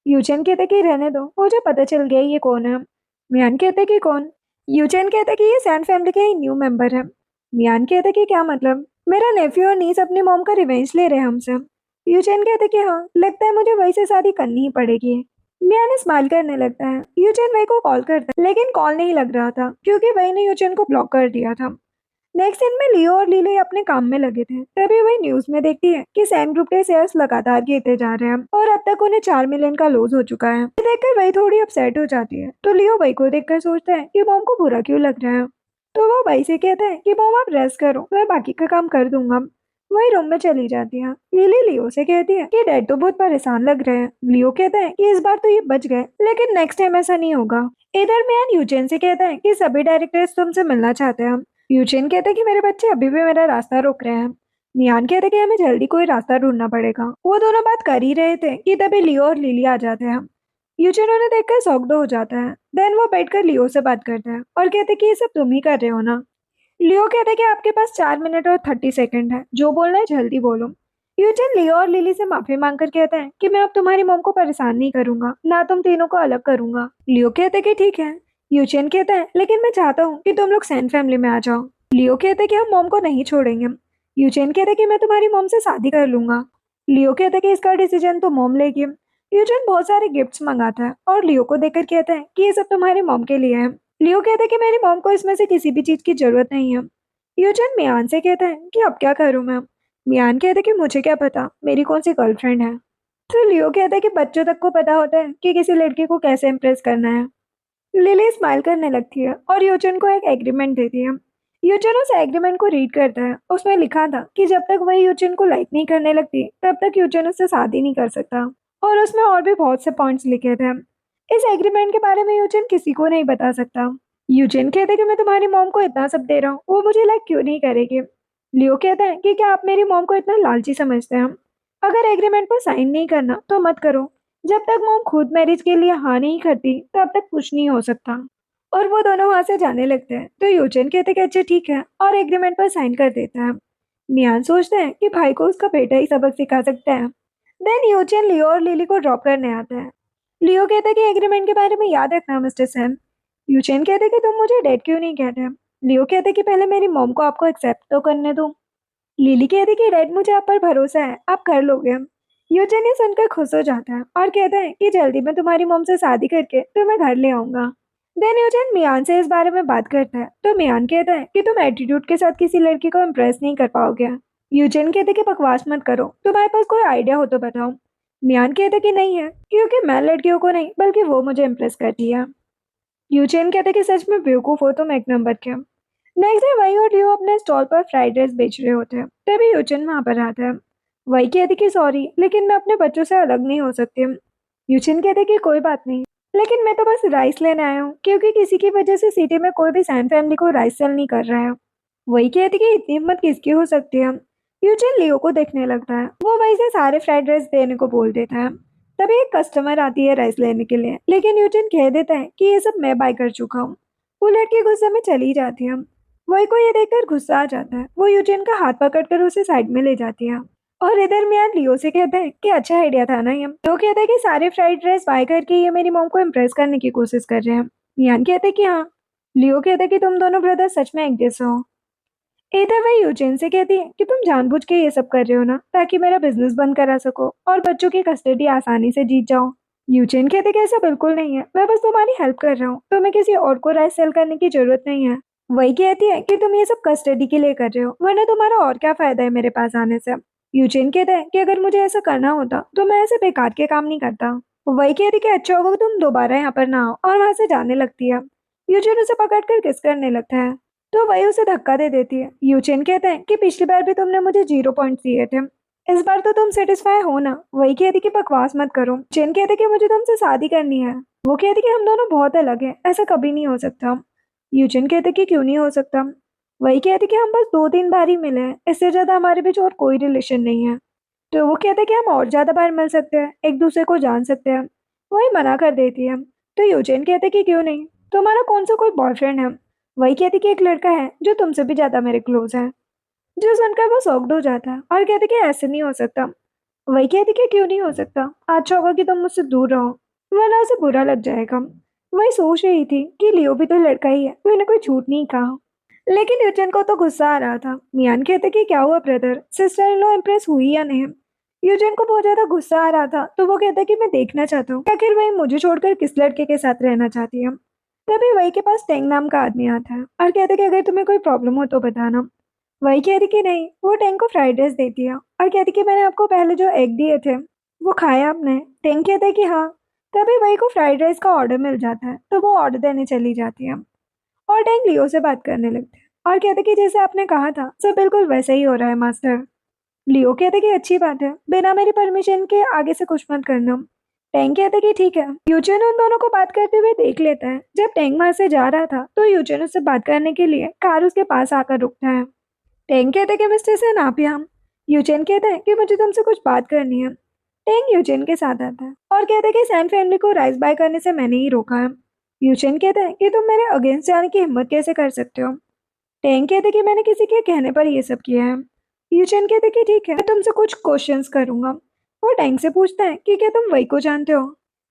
यूजेन कहते हैं कि रहने दो, मुझे पता चल गया ये कौन है। मियान कहते हैं कि कौन? यूजेन कहते हैं कि ये सैन फैमिली के ही न्यू मेंबर है। मियान कहते हैं कि क्या मतलब? मेरा नेफ्यू और नीस अपनी मॉम का रिवेंज ले रहे हैं हमसे। यूजेन कहते कि हाँ, लगता है मुझे वही से शादी करनी ही पड़ेगी। मिया ने स्माइल करने लगता है। यूजेन वही को कॉल करता है, लेकिन कॉल नहीं लग रहा था क्योंकि वही ने यूजेन को ब्लॉक कर दिया था। नेक्स्ट सीन में लियो और लीले अपने काम में लगे थे, तभी वही न्यूज में देखती है कि सैन ग्रुप के शेयर्स लगातार गिरते जा रहे हैं और अब तक उन्हें 4 मिलियन का लॉस हो चुका है। ये देखकर वही थोड़ी अपसेट हो जाती है, तो लियो वही को देखकर सोचता है कि मॉम को बुरा क्यों लग रहा है। तो वो वही से कहता है कि मॉम आप रेस्ट करो, मैं बाकी का काम कर दूंगा। वही रूम में चली जाती है। लिली लियो से कहती है कि डैड तो बहुत परेशान लग रहे हैं। लियो कहता है कि इस बार तो ये बच गए, लेकिन नेक्स्ट टाइम ऐसा नहीं होगा। इधर मैन यूजेन से कहता है कि सभी डायरेक्टर्स तुमसे मिलना चाहते हैं। यूचेन कहते कि मेरे बच्चे अभी भी मेरा रास्ता रोक रहे हैं। मियान कहते कि हमें जल्दी कोई रास्ता ढूंढना पड़ेगा। वो दोनों बात कर ही रहे थे कि तभी लियो और लिली आ जाते हैं। यूचेन उन्हें देखकर शॉक्ड हो जाता है। देन वो बैठकर लियो से बात करता है और कहते कि ये सब तुम ही कर रहे हो ना। लियो कहते कि आपके पास 4 मिनट और 30 सेकंड है, जो बोलना है जल्दी बोलो। यूचेन लियो और लिली से माफी मांगकर कहता है कि मैं अब तुम्हारी मॉम को परेशान नहीं करूंगा, ना तुम तीनों को अलग करूंगा। लियो कहते कि ठीक है। यूचेन कहता है लेकिन मैं चाहता हूँ कि तुम लोग सैन फैमिली में आ जाओ। लियो कहते कि हम मॉम को नहीं छोड़ेंगे। यूचेन कहते कि मैं तुम्हारी मॉम से शादी कर लूंगा। लियो कहते कि इसका डिसीजन तो मॉम लेगी। यूचेन बहुत सारे गिफ्ट्स मंगाता है और लियो को देकर कहता है कि ये सब तुम्हारी मॉम के लिए है। लियो कहते कि मेरी मॉम को इसमें से किसी भी चीज की जरूरत नहीं है। यूचेन मियान से कहता है कि अब क्या करूं मैं। मियान कहते कि मुझे क्या पता मेरी कौन सी गर्लफ्रेंड है। तो लियो कहता है कि बच्चों तक को पता होता है कि किसी लड़की को कैसे इम्प्रेस करना है। लिली स्माइल करने लगती है और यूचेन को एक एग्रीमेंट देती है। यूचेन उस एग्रीमेंट को रीड करता है। उसमें लिखा था कि जब तक वही यूचेन को लाइक नहीं करने लगती तब तक यूचेन उससे शादी नहीं कर सकता। और उसमें और भी बहुत से पॉइंट्स लिखे थे। इस एग्रीमेंट के बारे में यूचेन किसी को नहीं बता सकता। यूचेन कहते कि मैं तुम्हारी मॉम को इतना सब दे रहा हूँ, वो मुझे लाइक क्यों नहीं करेगी। लियो कहता है कि क्या आप मेरी मॉम को इतना लालची समझते हैं? अगर एग्रीमेंट पर साइन नहीं करना तो मत करो। जब तक मॉम खुद मैरिज के लिए हाँ नहीं करती तब तक कुछ नहीं हो सकता। और वो दोनों वहां से जाने लगते हैं, तो यूचेन कहते कि अच्छा ठीक है और एग्रीमेंट पर साइन कर देता है। मियान सोचते हैं कि भाई को उसका बेटा ही सबक सिखा सकता है। देन यूचेन लियो और लिली को ड्रॉप करने आता है। लियो कहता है कि एग्रीमेंट के बारे में याद रखना मिस्टर सैम। यूचेन कहते कि तुम मुझे डैड क्यों नहीं कहते। लियो कहते कि पहले मेरी मॉम को आपको एक्सेप्ट तो करने दो। लिली कहती कि डैड मुझे आप पर भरोसा है, आप कर लोगे। यूचेन ये सुनकर खुश हो जाता है और कहता है कि जल्दी मैं तुम्हारी मॉम से शादी करके तुम्हें घर ले आऊंगा। देन यूचेन मियान से इस बारे में बात करता है, तो मियान कहता है कि तुम एटीट्यूड के साथ किसी लड़की को इम्प्रेस नहीं कर पाओगे। यूचेन कहते कि बकवास मत करो, तुम्हारे पास कोई आइडिया हो तो बताओ। मियान कहते कि नहीं है, क्योंकि मैं लड़कियों को नहीं बल्कि वो मुझे इम्प्रेस करती है। यूचेन कहते कि सच में बेवकूफ हो तुम एक नंबर के। नेक्स्ट डे वही और लियो अपने स्टॉल पर फ्राइड राइस बेच रहे होते हैं, तभी यूचेन वहां पर आता है। वही कहती कि सॉरी, लेकिन मैं अपने बच्चों से अलग नहीं हो सकती। यूचेन कहते कि कोई बात नहीं, लेकिन मैं तो बस राइस लेने आया हूँ, क्योंकि किसी की वजह से सिटी में कोई भी सैन फैमिली को राइस सेल नहीं कर रहा है। वही कहती कि इतनी हिम्मत किसकी हो सकती है। यूजिन लियो को देखने लगता है, वो वही से सारे फ्राइड राइस देने को बोल देता है। तभी एक कस्टमर आती है राइस लेने के लिए, लेकिन यूजिन कह देता है कि ये सब मैं बाय कर चुका हूँ। वो लड़की गुस्से में चली जाती है। वही को ये देखकर गुस्सा आ जाता है, वो यूजिन का हाथ पकड़कर उसे साइड में ले जाती है। और इधर मियाँ लियो से कहते हैं कि अच्छा आइडिया था ना ये। लियो कहते हैं कि सारे फ्राइड राइस बाय करके ये मेरी मॉम को इम्प्रेस करने की कोशिश कर रहे हैं। मियाँ कहते हैं कि हाँ। लियो कहते हैं कि तुम दोनों ब्रदर सच में एक जैसे हो। इधर वह यूजिन से कहती है कि तुम जानबूझ के ये सब कर रहे हो ना, ताकि मेरा बिजनेस बंद करा सको और बच्चों की कस्टडी आसानी से जीत जाओ। यूजिन कहते कि ऐसा बिल्कुल नहीं है, मैं बस तुम्हारी हेल्प कर रहा हूँ, तुम्हें किसी और को राइस सेल करने की जरूरत नहीं है। वही कहती है कि तुम ये सब कस्टडी के लिए कर रहे हो, वरना तुम्हारा और क्या फायदा है मेरे पास आने से। यूजिन कहता है कि अगर मुझे ऐसा करना होता तो मैं ऐसे बेकार के काम नहीं करता। वही कहती कि अच्छा होगा तुम दोबारा यहाँ पर ना आओ, और वहां से जाने लगती है। यूजिन उसे पकड़कर किस करने लगता है, तो वही उसे धक्का दे देती है। यूचेन कहते हैं कि पिछली बार भी तुमने मुझे 0 पॉइंट दिए थे, इस बार तो तुम सेटिस्फाई हो ना। वही कहती कि बकवास मत करो। चेन कहते कि मुझे तुमसे शादी करनी है। वो कहती कि हम दोनों बहुत अलग हैं, ऐसा कभी नहीं हो सकता। यूचेन कहते कि क्यों नहीं हो सकता। वही कहती कि हम बस 2-3 बार ही मिले हैं, इससे ज्यादा हमारे बीच और कोई रिलेशन नहीं है। तो वो कहते कि हम और ज्यादा बार मिल सकते हैं, एक दूसरे को जान सकते हैं। वही मना कर देती है। तो यूचेन कहते कि क्यों नहीं, तुम्हारा कौन सा कोई बॉयफ्रेंड है। वही कहती कि एक लड़का है जो तुमसे भी ज्यादा मेरे क्लोज है। जो सुनकर वो शॉक्ड हो जाता है और कहते कि ऐसे नहीं हो सकता। वही कहती कि क्यों नहीं हो सकता, अच्छा होगा कि तुम मुझसे दूर रहो, वरना उसे बुरा लग जाएगा। वही सोच रही थी कि लियो भी तो लड़का ही है, मैंने कोई झूठ नहीं कहा। लेकिन यूचन को तो गुस्सा आ रहा था। मियान कहते कि क्या हुआ brother, sister in law impress हुई या नहीं। यूजन को बहुत ज्यादा गुस्सा आ रहा था, तो वो कहता कि मैं देखना चाहता हूँ कि आखिर वही मुझे छोड़कर किस लड़के के साथ रहना चाहती है। तभी वही के पास टेंग नाम का आदमी आता है और कहता कि अगर तुम्हें कोई प्रॉब्लम हो तो बताना। वही कहती कि नहीं। वो टेंग को फ्राइड राइस देती है और कहती कि मैंने आपको पहले जो एग दिए थे वो खाया आपने। टेंग कहता है कि हाँ। तभी वही को फ्राइड राइस का ऑर्डर मिल जाता है, तो वो ऑर्डर देने चली जाती है। और टेंग लियो से बात करने लगते हैं और कहते कि जैसे आपने कहा था सब बिल्कुल वैसा ही हो रहा है मास्टर। लियो कहते कि अच्छी बात है, बिना मेरी परमिशन के आगे से कुछ मत करना। टेंग कहते कि ठीक है। यूचन उन दोनों को बात करते हुए देख लेता है। जब टेंग वहां से जा रहा था तो यूचन उससे बात करने के लिए कार उसके पास आकर रुकता है। टेंग कहते कि मिस्टर सेन आप यहाँ। यूचन कहता है कि मुझे तुमसे कुछ बात करनी है। टेंग यूचन के साथ आता है और कहता है कि सैन फैमिली को राइस बाय करने से मैंने ही रोका है। यूचन कहता है कि तुम मेरे अगेंस्ट जाने की हिम्मत कैसे कर सकते हो। टेंग कहते कि मैंने किसी के कहने पर ये सब किया है। यूचन कहते कि ठीक है, मैं तुमसे कुछ क्वेश्चंस करूंगा। वो टेंग से पूछता है कि क्या तुम वही को जानते हो।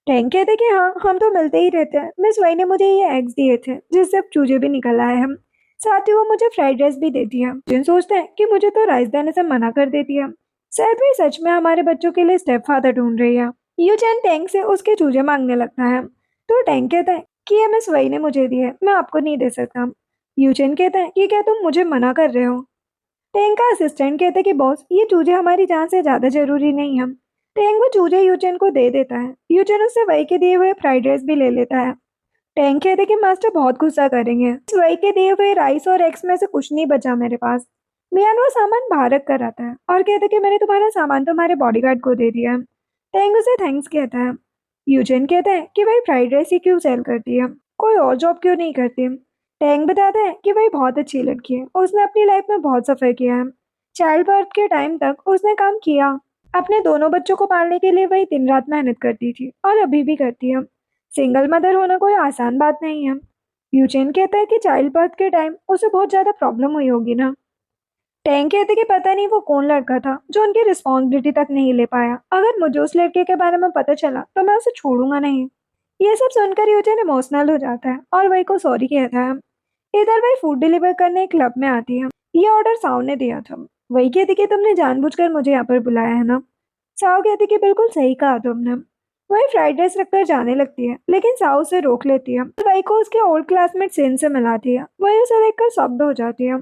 टेंग कहते कि हाँ, हम तो मिलते ही रहते हैं। मिस वही ने मुझे ये एग्स दिए थे जिससे अब चूजे भी निकल आए हैं। साथ ही वो मुझे फ्राइड राइस भी देती है। जिन सोचते हैं कि मुझे तो राइस देने से मना कर देती है, शायद वही सच में हमारे बच्चों के लिए स्टेप फादर ढूंढ रही है। यूचन टेंग से उसके चूजे मांगने लगता है, तो टेंग कहता है कि ये मिस वही ने मुझे दी है, मैं आपको नहीं दे सकता। यूचन कहता है कि क्या तुम मुझे मना कर रहे हो। टेंग का असिस्टेंट कहता है कि बॉस ये चूजे हमारी जान से ज्यादा जरूरी नहीं है। टेंग वो चूजे यूचन को दे देता है। यूचन उससे वही के दिए हुए फ्राइड राइस भी ले लेता है। टेंग कहते हैं कि मास्टर बहुत गुस्सा करेंगे, इस वही के दिए हुए राइस और एग्स में से कुछ नहीं बचा मेरे पास। मियान वो सामान बाहर रख कर आता है और कहता है कि मैंने तुम्हारा सामान तुम्हारे बॉडीगार्ड को दे दिया। टेंग उसे थैंक्स कहता है। यूजन कहता है कि भाई फ्राइड राइस ही क्यों सेल करती है, कोई और जॉब क्यों नहीं करती। टेंग बताता है कि भाई बहुत अच्छी लड़की है, उसने अपनी लाइफ में बहुत सफर किया है। चाइल्ड बर्थ के टाइम तक उसने काम किया। अपने दोनों बच्चों को पालने के लिए वही दिन रात मेहनत करती थी और अभी भी करती है। सिंगल मदर होना कोई आसान बात नहीं है। यूचेन कहता है कि चाइल्ड बर्थ के टाइम उसे बहुत ज्यादा प्रॉब्लम हुई होगी ना। टैंक कहते कि पता नहीं वो कौन लड़का था जो उनकी रिस्पॉन्सिबिलिटी तक नहीं ले पाया। अगर मुझे उस लड़के के बारे में पता चला तो मैं उसे छोड़ूंगा नहीं। ये सब सुनकर यूचेन इमोशनल हो जाता है और वही को सॉरी कहता है। इधर वही फूड डिलीवर करने क्लब में आती है। ये ऑर्डर साव ने दिया था। वही कहती कि तुमने जानबूझकर मुझे यहाँ पर बुलाया है ना। साव कहती कि बिल्कुल सही कहा तुमने। वही फ्राइड राइस रखकर जाने लगती है, लेकिन साव उसे रोक लेती है। वही को उसके ओल्ड क्लासमेट सेन से मिलाती है। वही उसे देखकर शॉक्ड हो जाती है।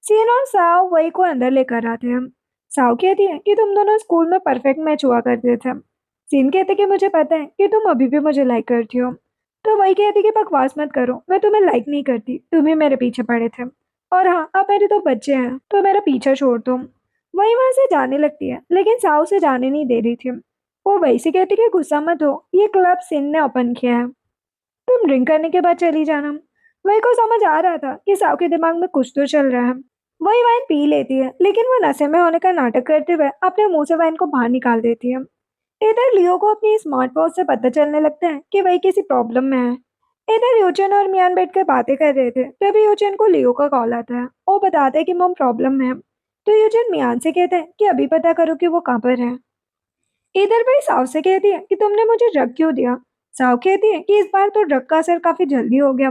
सीन और साव वही को अंदर लेकर आते हैं। साव कहती है कि तुम दोनों स्कूल में परफेक्ट मैच हुआ करते थे। सीन कहते कि मुझे पता है कि तुम अभी भी मुझे लाइक करती हो। तो वही कहती कि बकवास मत करो, मैं तुम्हें लाइक नहीं करती, तुम ही मेरे पीछे पड़े थे। और हाँ, अब मेरे 2 बच्चे हैं तो मेरा पीछा छोड़ दो। वही वहां से जाने लगती है, लेकिन साव उसे जाने नहीं दे रही थी। वो वही से कहती कि गुस्सा मत हो, ये क्लब सिन ने ओपन किया है, तुम ड्रिंक करने के बाद चली जाना। वही को समझ आ रहा था कि साव के दिमाग में कुछ तो चल रहा है। वही वाइन पी लेती है, लेकिन वो नशे में होने का नाटक करते हुए अपने मुंह से वाइन को बाहर निकाल देती है। इधर लियो को अपनी स्मार्ट वॉच से पता चलने लगता है कि वही किसी प्रॉब्लम में है। इधर यूचन और मियान बैठकर बातें कर रहे थे, तभी यूचन को लियो का कॉल आता है। वो बताता है कि मम प्रॉब्लम में है। तो यूचन मियान से कहते हैं कि अभी पता करो कि वो कहाँ पर है। इधर भाई साव से कहती है कि तुमने मुझे ड्रग क्यों दिया। साव कहती है कि इस बार तो ड्रग का असर काफी जल्दी हो गया।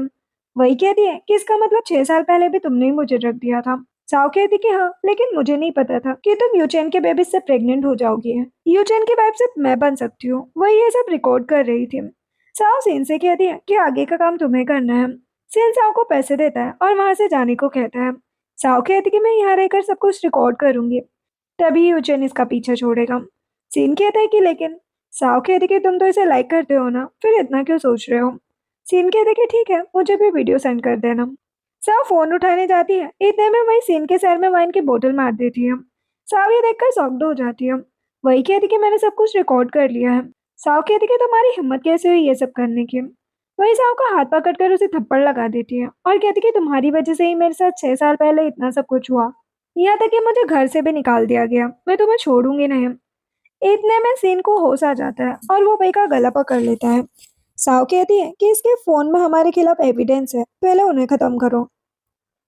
वही कहती है कि इसका मतलब 6 साल पहले भी तुमने ही मुझे ड्रग दिया था। साव कहती कि हाँ, लेकिन मुझे नहीं पता था कि तुम यूचेन के बेबी से प्रेग्नेंट हो जाओगी। यूचेन की वाइफ सिर्फ मैं बन सकती हूँ। वही ये सब रिकॉर्ड कर रही थी। साव सीन से कहती है कि आगे का काम तुम्हें करना है। सीन साव को पैसे देता है और वहां से जाने को कहता है। साव कहती कि मैं यहाँ रहकर सब कुछ रिकॉर्ड करूंगी, तभी यूचेन इसका पीछा छोड़ेगा। सीन कहता है कि लेकिन साव कहती कि तुम तो इसे लाइक करते हो ना, फिर इतना क्यों सोच रहे हो। सीन कहते कि ठीक है, मुझे भी वीडियो सेंड कर देना। साव फोन उठाने जाती है, इतने में वही सीन के सर में वाइन की बोतल मार देती है। साव ये देखकर शॉक्ड हो जाती है। वही कहती कि मैंने सब कुछ रिकॉर्ड कर लिया है। साव कहती कि तुम्हारी हिम्मत कैसे हुई ये सब करने की। वही साव का हाथ पकड़कर उसे थप्पड़ लगा देती है और कहती कि तुम्हारी वजह से ही मेरे साथ 6 साल पहले इतना सब कुछ हुआ, यहाँ तक कि मुझे घर से भी निकाल दिया गया। मैं तुम्हें छोड़ूंगी नहीं। इतने में सीन को होश आ जाता है और वो वही का गला पकड़ लेता है। साव कहती है कि इसके फोन में हमारे खिलाफ एविडेंस है, पहले उन्हें खत्म करो।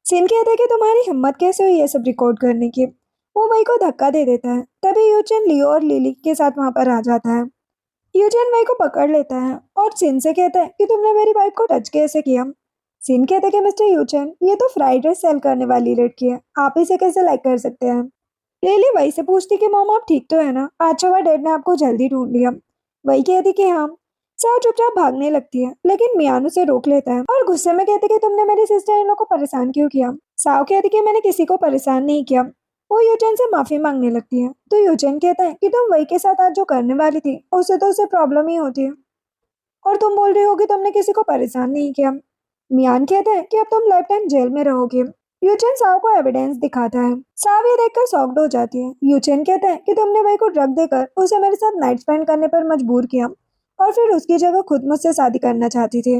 सीन कहता है कि तुम्हारी हिम्मत कैसे हुई ये सब रिकॉर्ड करने की। वो वही को धक्का दे देता है, तभी यूचेन लियो और लिली के साथ वहां पर आ जाता है। यूचेन वही को पकड़ लेता है और सिन से कहता है कि तुमने मेरी वाइफ को टच कैसे किया। सिन कहता है कि मिस्टर यूचेन, ये तो फ्राइड राइस सेल करने वाली लड़की है, आप इसे कैसे लाइक कर सकते हैं। लिली वही से पूछती कि मॉम आप ठीक तो है ना, अच्छा हुआ डैड ने आपको जल्दी ढूंढ लिया। वही कहती कि हाँ। साव चुपचाप भागने लगती है, लेकिन मियान उसे रोक लेता है और गुस्से में कहती कि तुमने मेरी सिस्टर इन लोग को परेशान क्यों किया। साव कहती कि मैंने किसी को परेशान नहीं किया। वो यूचेन से माफी मांगने लगती है, तो यूचेन कहता है कि तुम वही के साथ आज जो करने वाली थी उससे तो उसे प्रॉब्लम ही होती है, और तुम बोल रही हो कि तुमने किसी को परेशान नहीं किया। मियान कहता है कि अब तुम लाइफ टाइम जेल में रहोगे। यूचेन साव को एविडेंस दिखाता है। साव ये देखकर शॉक्ड हो जाती है। यूचेन कहता है कि तुमने भाई को ड्रग देकर उसे मेरे साथ नाइट स्पेंड करने पर मजबूर किया और फिर उसकी जगह खुद मुझसे शादी करना चाहती थी।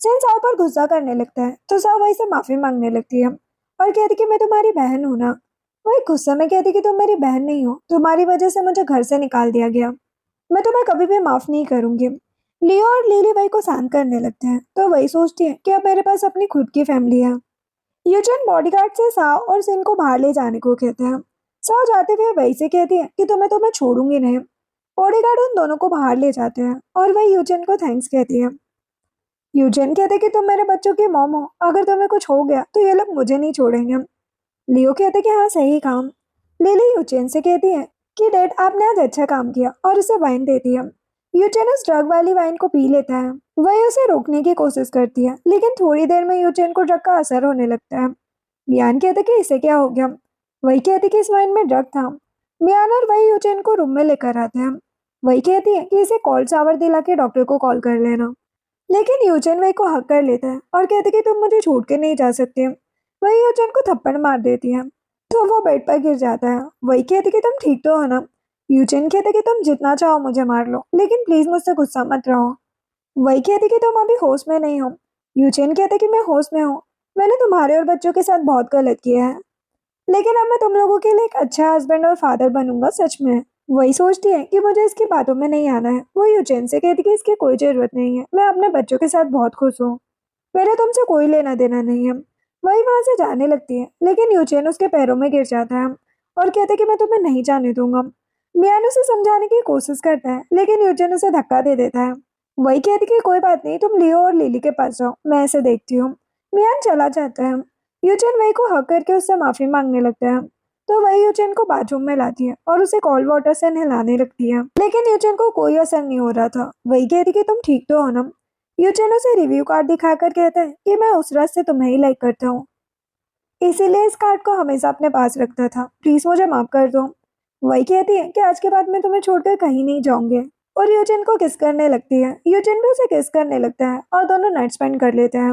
सेन साव पर गुस्सा करने लगता है, तो साव वही से माफी मांगने लगती है और कहती कि मैं तुम्हारी बहन हूं ना। वही गुस्से में कहती कि तुम मेरी बहन नहीं हो, तुम्हारी वजह से मुझे घर से निकाल दिया गया, मैं तुम्हें कभी भी माफ नहीं करूंगी। लियो और लिली वही को शांत करने लगते हैं, तो वही सोचती है कि अब मेरे पास अपनी खुद की फैमिली है। यूचेन बॉडीगार्ड से साव और सिन को बाहर ले जाने को कहते हैं। साव जाते हुए वही से कहती है कि तुम्हें छोड़ूंगी नहीं। बॉडीगार्ड उन दोनों को बाहर ले जाते हैं और वही यूचेन को थैंक्स कहती है। यूचेन कहते कि तुम मेरे बच्चों की मॉम हो, अगर तुम्हें कुछ हो गया तो ये लोग मुझे नहीं छोड़ेंगे। लियो कहते कि हाँ, सही काम। लिली यूचेन से कहती है कि डैड आपने आज अच्छा काम किया, और उसे वाइन देती है। यूचेन उस ड्रग वाली वाइन को पी लेता है। वही उसे रोकने की कोशिश करती है, लेकिन थोड़ी देर में यूचेन को ड्रग का असर होने लगता है। मियान कहते कि इसे क्या हो गया। वही कहती कि इस वाइन में ड्रग था। मियान और वही यूचेन को रूम में लेकर आते हैं। वही कहती है कि इसे कोल्ड शावर दिला के डॉक्टर को कॉल कर लेना, लेकिन यूचेन वही को हक कर लेता है और कहते कि तुम मुझे छोड़ के नहीं जा सकते। वही यूचेन को थप्पड़ मार देती है, तो वो बेड पर गिर जाता है। वही कहती कि तुम ठीक तो हो ना। यूचेन कहते कि तुम जितना चाहो मुझे मार लो, लेकिन प्लीज मुझसे गुस्सा मत रहो। वही कहती कि तुम अभी होश में नहीं हो। यूचेन कहते कि मैं होश में हूँ, मैंने तुम्हारे और बच्चों के साथ बहुत गलत किया है, लेकिन अब मैं तुम लोगों के लिए एक अच्छा हस्बैंड और फादर बनूंगा, सच में। वही सोचती है कि मुझे इसकी बातों में नहीं आना है। वो यूचेन से कहती कि इसकी कोई जरूरत नहीं है, मैं अपने बच्चों के साथ बहुत खुश हूँ, मेरा तुमसे कोई लेना देना नहीं है। वही वहां से जाने लगती है, लेकिन यूचेन उसके पैरों में गिर जाता है और कहते कि मैं तुम्हें नहीं जाने दूंगा। मियान उसे समझाने की कोशिश करता है, लेकिन यूचेन उसे धक्का दे देता है। वही कहती कि कोई बात नहीं, तुम लियो और लिली के पास जाओ, मैं इसे देखती हूँ। मियान चला जाता है। यूचेन वही को हक करके उससे माफी मांगने लगता है, तो वही यूचेन को बाथरूम में लाती है और उसे कोल्ड वाटर से नहलाने लगती है, लेकिन यूचेन को कोई असर नहीं हो रहा था। वही कहती कि तुम ठीक तो हो ना। यूचेन उसे रिव्यू कार्ड दिखाकर कहता है कि मैं उस रात से तुम्हें ही लाइक करता हूँ, इसीलिए इस कार्ड को हमेशा अपने पास रखता था, प्लीज मुझे माफ कर दो। वही कहती है कि आज के बाद मैं तुम्हें छोड़कर कहीं नहीं जाऊंगी, और यूचेन को किस करने लगती है। यूचेन भी उसे किस करने लगता है और दोनों नाइट स्पेंड कर लेते हैं।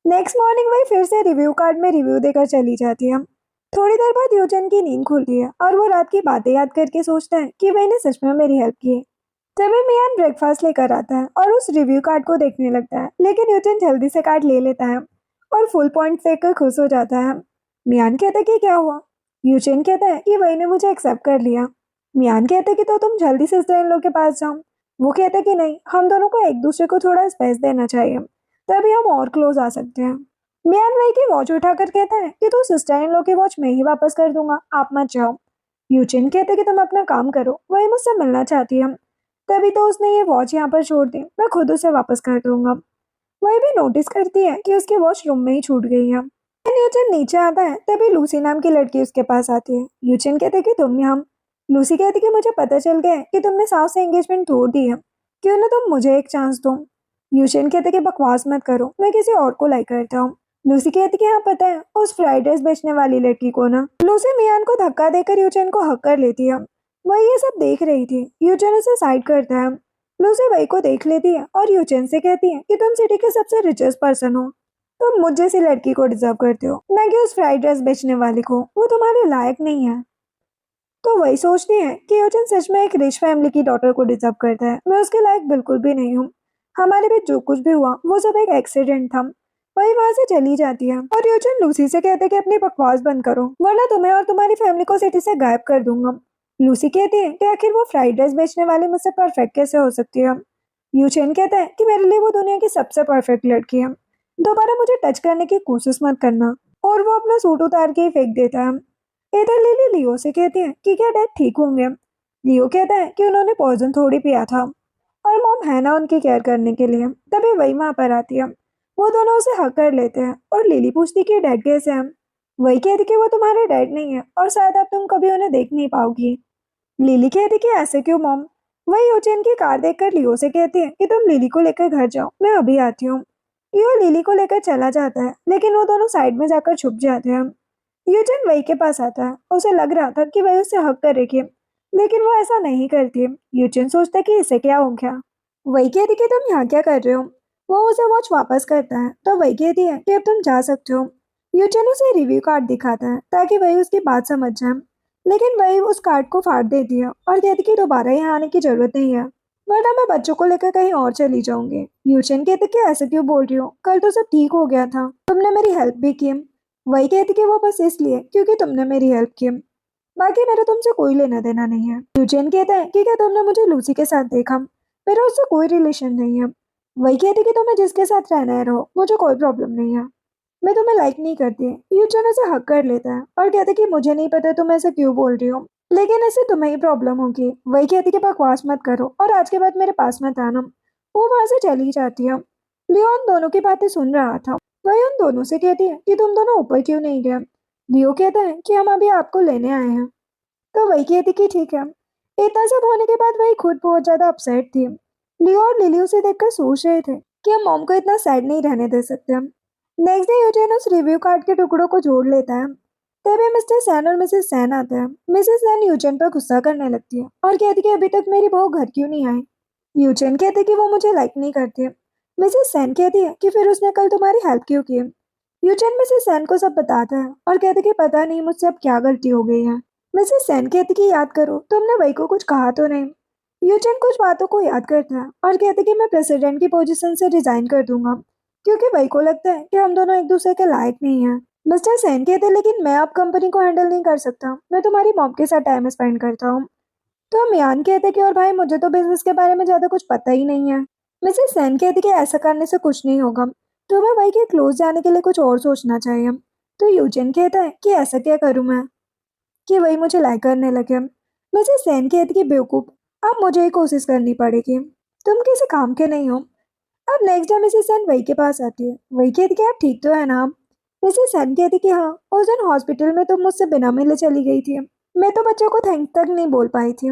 नेक्स्ट मॉर्निंग वही फिर से रिव्यू कार्ड में रिव्यू देकर चली जाती है। थोड़ी देर बाद यूचेन की नींद खुलती है और वो रात की बातें याद करके सोचता है कि वही ने सच में मेरी हेल्प की। तभी मियान ब्रेकफास्ट लेकर आता है और उस रिव्यू कार्ड को देखने लगता है, लेकिन यूचेन जल्दी से कार्ड ले लेता है और फुल पॉइंट देकर खुश हो जाता है। मियान कहता है कि क्या हुआ? यूचेन कहता है कि वही ने मुझे एक्सेप्ट कर लिया। मियान कहता है कि तो तुम जल्दी सिस्टर इन लोग के पास जाओ। वो कहता है कि नहीं, हम दोनों को एक दूसरे को थोड़ा स्पेस देना चाहिए, तभी हम और क्लोज आ सकते हैं। मियान वही की वॉच उठाकर कहता है कि तू सिस्टर इन लोग की वॉच मैं ही वापस कर दूंगा, आप मत जाओ। यूचिन कहते हैं कि तुम अपना काम करो, वही मुझसे मिलना चाहती है। तभी तो उसने ये वॉच यहाँ पर छोड़ दी, मैं खुद उसे वापस कर दूंगा। वही भी नोटिस करती है कि उसकी वॉच रूम में ही छूट गई है। यूचिन नीचे आता है, तभी लूसी नाम की लड़की उसके पास आती है। यूचिन कहते कि तुम यहाँ। लूसी कहती कि मुझे पता चल गया है कि तुमने साव से एंगेजमेंट तोड़ दी है, क्यों ना तुम मुझे एक चांस दो। यूचिन कहते कि बकवास मत करो, मैं किसी और को लाइक करता हूँ। लूसी कहती कि हाँ पता है, उस फ्राइड राइस बेचने वाली लड़की को ना। लूसी मियान को धक्का देकर यूचिन को हक कर लेती है। वह ये सब देख रही थी। यूचिन उसे साइड करता है। लूसी वही को देख लेती है और यूचिन से कहती है कि तुम सिटी के सबसे रिचेस्ट पर्सन हो, तुम मुझ जैसी लड़की को डिजर्व करते हो, ना कि उस फ्राइड राइस बेचने वाले को, वो तुम्हारे लायक नहीं है। तो वही सोचती है कि यूजन सच में एक रिच फैमिली की डॉटर को डिजर्व करता है, मैं उसके लायक बिल्कुल भी नहीं हूँ। हमारे बीच जो कुछ भी हुआ वो सब एक एक्सीडेंट था। वही वहां से चली जाती है और यूजन लूसी से कहते हैं कि अपनी बकवास बंद करो, वरना तुम्हें और तुम्हारी फैमिली को सिटी से गायब कर दूंगा। लूसी कहती है कि आखिर वो फ्राइड राइस बेचने वाली मुझसे परफेक्ट कैसे हो सकती है। यूचेन कहता है कि मेरे लिए वो दुनिया की सबसे परफेक्ट लड़की है, दोबारा मुझे टच करने की कोशिश मत करना। और वो अपना सूट उतार के ही फेंक देता है। इधर लिली लियो से कहती है कि क्या डैड ठीक होंगे। लियो कहता है कि उन्होंने पॉइजन थोड़ी पिया था और मॉम है ना उनकी केयर करने के लिए। तभी वही वहां पर आती है। वो दोनों उसे हक कर लेते हैं और लिली पूछती कि डैड कैसे हैं। वही कहती कि वो तुम्हारे डैड नहीं है और शायद अब तुम कभी उन्हें देख नहीं पाओगी। लिली कहती कि ऐसे क्यों मॉम। वही यूचेन की कार देखकर लियो से कहती है कि तुम लिली को लेकर घर जाओ, मैं अभी आती हूँ। लियो लिली को लेकर चला जाता है, लेकिन वो दोनों साइड में जाकर छुप जाते हैं। यूजन वही के पास आता है। उसे लग रहा था कि वही उसे हक करेगी, लेकिन वो ऐसा नहीं करती। यूजन सोचता है कि इसे क्या हो गया। वही कहती कि तुम यहाँ क्या कर रहे हो। वो उसे वॉच वापस करता है तो वही कहती है कि अब तुम जा सकते हो। यूजन उसे रिव्यू कार्ड दिखाता है ताकि वही उसकी बात समझ जाए, लेकिन वही उस कार्ड को फाड़ देती है और कहती कि दोबारा यहाँ आने की जरूरत नहीं है, वरना मैं बच्चों को लेकर कहीं और चली जाऊंगी। यूचन कहते कि ऐसे क्यों बोल रही हो, कल तो सब ठीक हो गया था, तुमने मेरी हेल्प भी की। वही कहती कि वो बस इसलिए क्योंकि तुमने मेरी हेल्प की, बाकी मेरा तुमसे कोई लेना देना नहीं है। यूचेन कहता है कि क्या तुमने मुझे लूसी के साथ देखा, मेरा उससे कोई रिलेशन नहीं है। वही कहती कि तुम्हें जिसके साथ रहना है रहो, मुझे कोई प्रॉब्लम नहीं है, मैं तुम्हें लाइक नहीं करती। यूचेन उसे हक कर लेता है और कहते कि मुझे नहीं पता तुम ऐसे क्यों बोल रही हो, लेकिन इससे तुम्हें ही प्रॉब्लम होगी। वही कहती कि बकवास मत करो और आज के बाद मेरे पास मत आना। वो वहां से चली जाती है। लियो उन दोनों की बातें सुन रहा था। वही उन दोनों से कहती है कि तुम दोनों ऊपर क्यों नहीं गए। लियो कहता है कि हम अभी आपको लेने आए हैं। तो वही कहती कि ठीक है। इतना सब होने के बाद वही खुद बहुत ज्यादा अपसेट थी। लियो और लिली उसे देखकर सोच रहे थे कि हम मॉम को इतना सैड नहीं रहने दे सकते। नेक्स्ट डे यूजेन उस रिव्यू कार्ड के टुकड़ों को जोड़ लेता है। तभी मिस्टर सैन और मिसेस सैन आते हैं। मिसेस सैन यूजेन पर गुस्सा करने लगती है और कहती कि अभी तक मेरी बहू घर क्यों नहीं आई। यूजेन कहते कि वो मुझे लाइक नहीं करती। मिसेस सैन कहती है कि फिर उसने कल तुम्हारी हेल्प क्यों की। यूजेन मिसेस सैन को सब बताता है और कहते कि पता नहीं मुझसे अब क्या गलती हो गई है। मिसेस सैन कहती कि याद करो, तुमने वही को कुछ कहा तो नहीं। यूजेन कुछ बातों को याद करता है और कहते कि मैं प्रेसिडेंट की पोजीशन से रिजाइन कर दूंगा, क्योंकि वही को लगता है कि हम दोनों एक दूसरे के लायक नहीं हैं। मिस्टर सेन कहते लेकिन मैं अब कंपनी को हैंडल नहीं कर सकता, मैं तुम्हारी मॉम के साथ टाइम स्पेंड करता हूँ। तो मियान कहते कि और भाई मुझे तो बिजनेस के बारे में ज्यादा कुछ पता ही नहीं है। मिसेस सेन कहती कि ऐसा करने से कुछ नहीं होगा, तुम्हें भाई के क्लोज जाने के लिए कुछ और सोचना चाहिए। तो यूजिन कहता है कि ऐसा क्या करूँ मैं कि वही मुझे लाइक करने लगे। मिसेस सेन कहती कि बेवकूफ, अब मुझे ही कोशिश करनी पड़ेगी, तुम किसी काम के नहीं हो। अब नेक्स्ट डे मिसेस सेन वही के पास आती है। वही कहती कि आप ठीक तो है ना। मिसेस सेन कहती कि हाँ, उस दिन हॉस्पिटल में तुम मुझसे बिना मिले चली गई थी, मैं तो बच्चों को थैंक तक नहीं बोल पाई थी।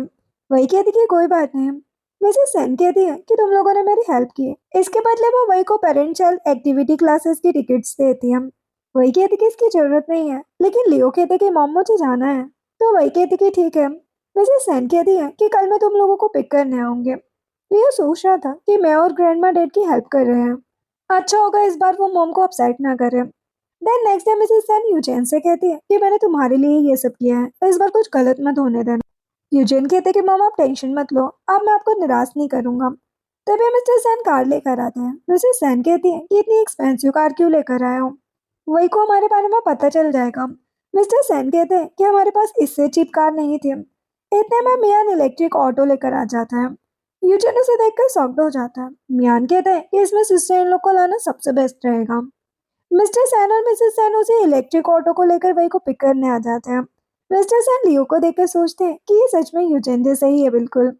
वही कहती कि कोई बात नहीं। मिसेस सेन कहती है कि तुम लोगों ने मेरी हेल्प की, इसके बदले वो वही को पेरेंट चाइल्ड एक्टिविटी क्लासेस की टिकट्स देती है। वही कहती कि इसकी जरूरत नहीं है, लेकिन लियो कहते कि मॉम मुझे जाना है। तो वही कहती कि ठीक है। मिसेस सेन कहती है कि कल मैं तुम लोगों को पिक करने आऊंगी। लियो सोच रहा था कि मैं और ग्रैंडमा डैड की हेल्प कर रहे हैं, अच्छा होगा इस बार वो मॉम को अपसेट ना करे। Then next day Mrs Sen Eugene से कहती है कि मैंने तुम्हारे लिए ही ये सब किया है, इस बार कुछ गलत मत होने देना। यूजेन कहते हैं कि मॉम आप टेंशन मत लो, अब मैं आपको निराश नहीं करूंगा। तभी मिस्टर सेन कार लेकर आते हैं। मिसेस सेन कहती है कि इतनी एक्सपेंसिव कार क्यों लेकर आए हो, वही को हमारे बारे में पता चल जाएगा मिस्टर सेन कहते हैं कि हमारे पास इससे चीप कार नहीं थी। इतने में मियान इलेक्ट्रिक ऑटो लेकर आ जाता है। यूजन उसे देखकर शॉक्ड हो जाता है। मियान कहते हैं कि इसमें सिस्टर इन लोग को लाना सबसे बेस्ट रहेगा। मिस्टर सैन और मिसेस सैन उसे इलेक्ट्रिक ऑटो को लेकर वही को पिक करने आ जाते हैं। मिस्टर सैन लियो को देखकर सोचते हैं कि ये सच में यूजेन जैसा ही है बिल्कुल।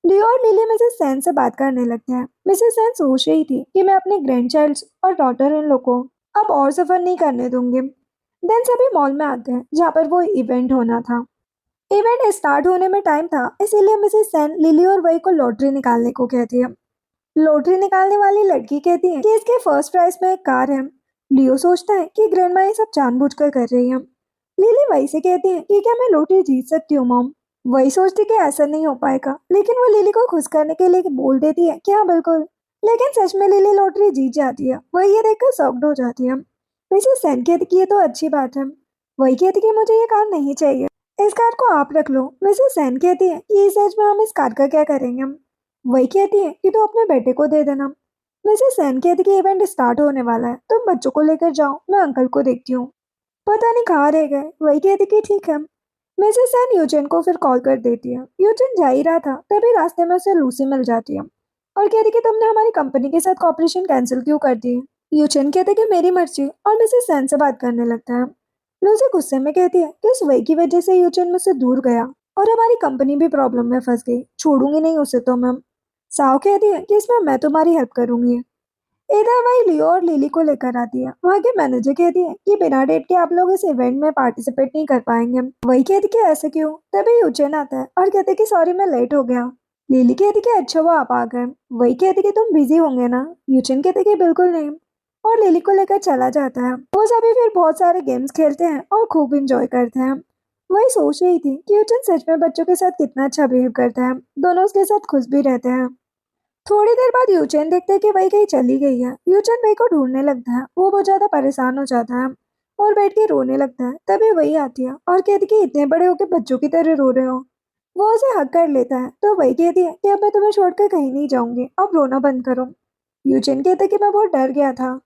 लियो और लिली मिसेस सैन से बात करने लगते हैं। मिसेस सैन सोच रही थी कि मैं अपने ग्रैंड चाइल्ड और डॉटर इन लोग को अब और सफर नहीं करने दूंगी। देन सभी मॉल में आते हैं जहाँ पर वो इवेंट होना था। इवेंट स्टार्ट होने में टाइम था, इसीलिए मिसेस सैन लिली और वही को लॉटरी निकालने को कहती है। लॉटरी निकालने वाली लड़की कहती है कि इसके फर्स्ट प्राइज में एक कार है। लियो सोचता है कि ग्रैंडमा ये सब जानबूझकर कर रही है। लिली वही से कहती है कि क्या मैं लॉटरी जीत सकती हूँ मॉम। वही सोचती कि ऐसा नहीं हो पाएगा, लेकिन वो लिली को खुश करने के लिए बोल देती है कि हाँ बिल्कुल। लेकिन सच में लिली लॉटरी जीत जाती है। वही ये देखकर शॉक्ड हो जाती है। मिसेस सेन कहती कि ये तो अच्छी बात है। वही कहती कि मुझे ये कार नहीं चाहिए, इस कार को आप रख लो। मिसेस सेन कहती है कि इस एज में हम इस कार का क्या करेंगे। वही कहती है कि तो अपने बेटे को दे देना। मिसेस सेन कहती कि इवेंट स्टार्ट होने वाला है, तुम बच्चों को लेकर जाओ, मैं अंकल को देखती हूँ। पता नहीं कहाँ रह गए। वही कहती कि ठीक है। मिसेस सेन यूजन को फिर कॉल कर देती है। यूजन जा ही रहा था, तभी रास्ते में उसे लूसी मिल जाती है और कहती कि तुमने हमारी कंपनी के साथ कॉपरेशन कैंसिल क्यों कर दी। यूजन कहते कि मेरी मर्जी, और मिसेस सेन से बात करने लगता है। लूसी गुस्से में कहती है कि उस वही की वजह से यूजन मुझसे दूर गया और हमारी कंपनी भी प्रॉब्लम में फंस गई, छोड़ूंगी नहीं उसे तो मैं। साओ कहती है कि इसमें मैं तुम्हारी हेल्प करूंगी। इधर वही लियो और लिली को लेकर आती है। वहाँ के मैनेजर कहती है कि बिना डेट के आप लोग इस इवेंट में पार्टिसिपेट नहीं कर पाएंगे। वही कहती कि ऐसे क्यों। तभी यूचेन आता है और कहते कि सॉरी मैं लेट हो गया। लिली कहती कि अच्छा वो आप आ गए। वही कहती कि तुम बिजी होंगे ना। यूचेन कहते कि बिल्कुल नहीं, और लिली को लेकर चला जाता है। वो सभी फिर बहुत सारे गेम्स खेलते हैं और खूब इंजॉय करते हैं। वही सोच रही थी कि यूचेन सच में बच्चों के साथ कितना अच्छा बिहेव करता है। दोनों उसके साथ खुश भी रहते हैं। थोड़ी देर बाद यूचेन देखते हैं कि वही कहीं चली गई है। यूचेन वही को ढूंढने लगता है। वो बहुत ज्यादा परेशान हो जाता है और बैठ के रोने लगता है। तभी वही आती है और कहती कि इतने बड़े होके बच्चों की तरह रो रहे हो। वो उसे हक कर लेता है तो वही कहती है कि अब मैं तुम्हें छोड़कर कहीं नहीं जाऊंगी, अब रोना बंद करो। यूचेन कहता है कि मैं बहुत डर गया था।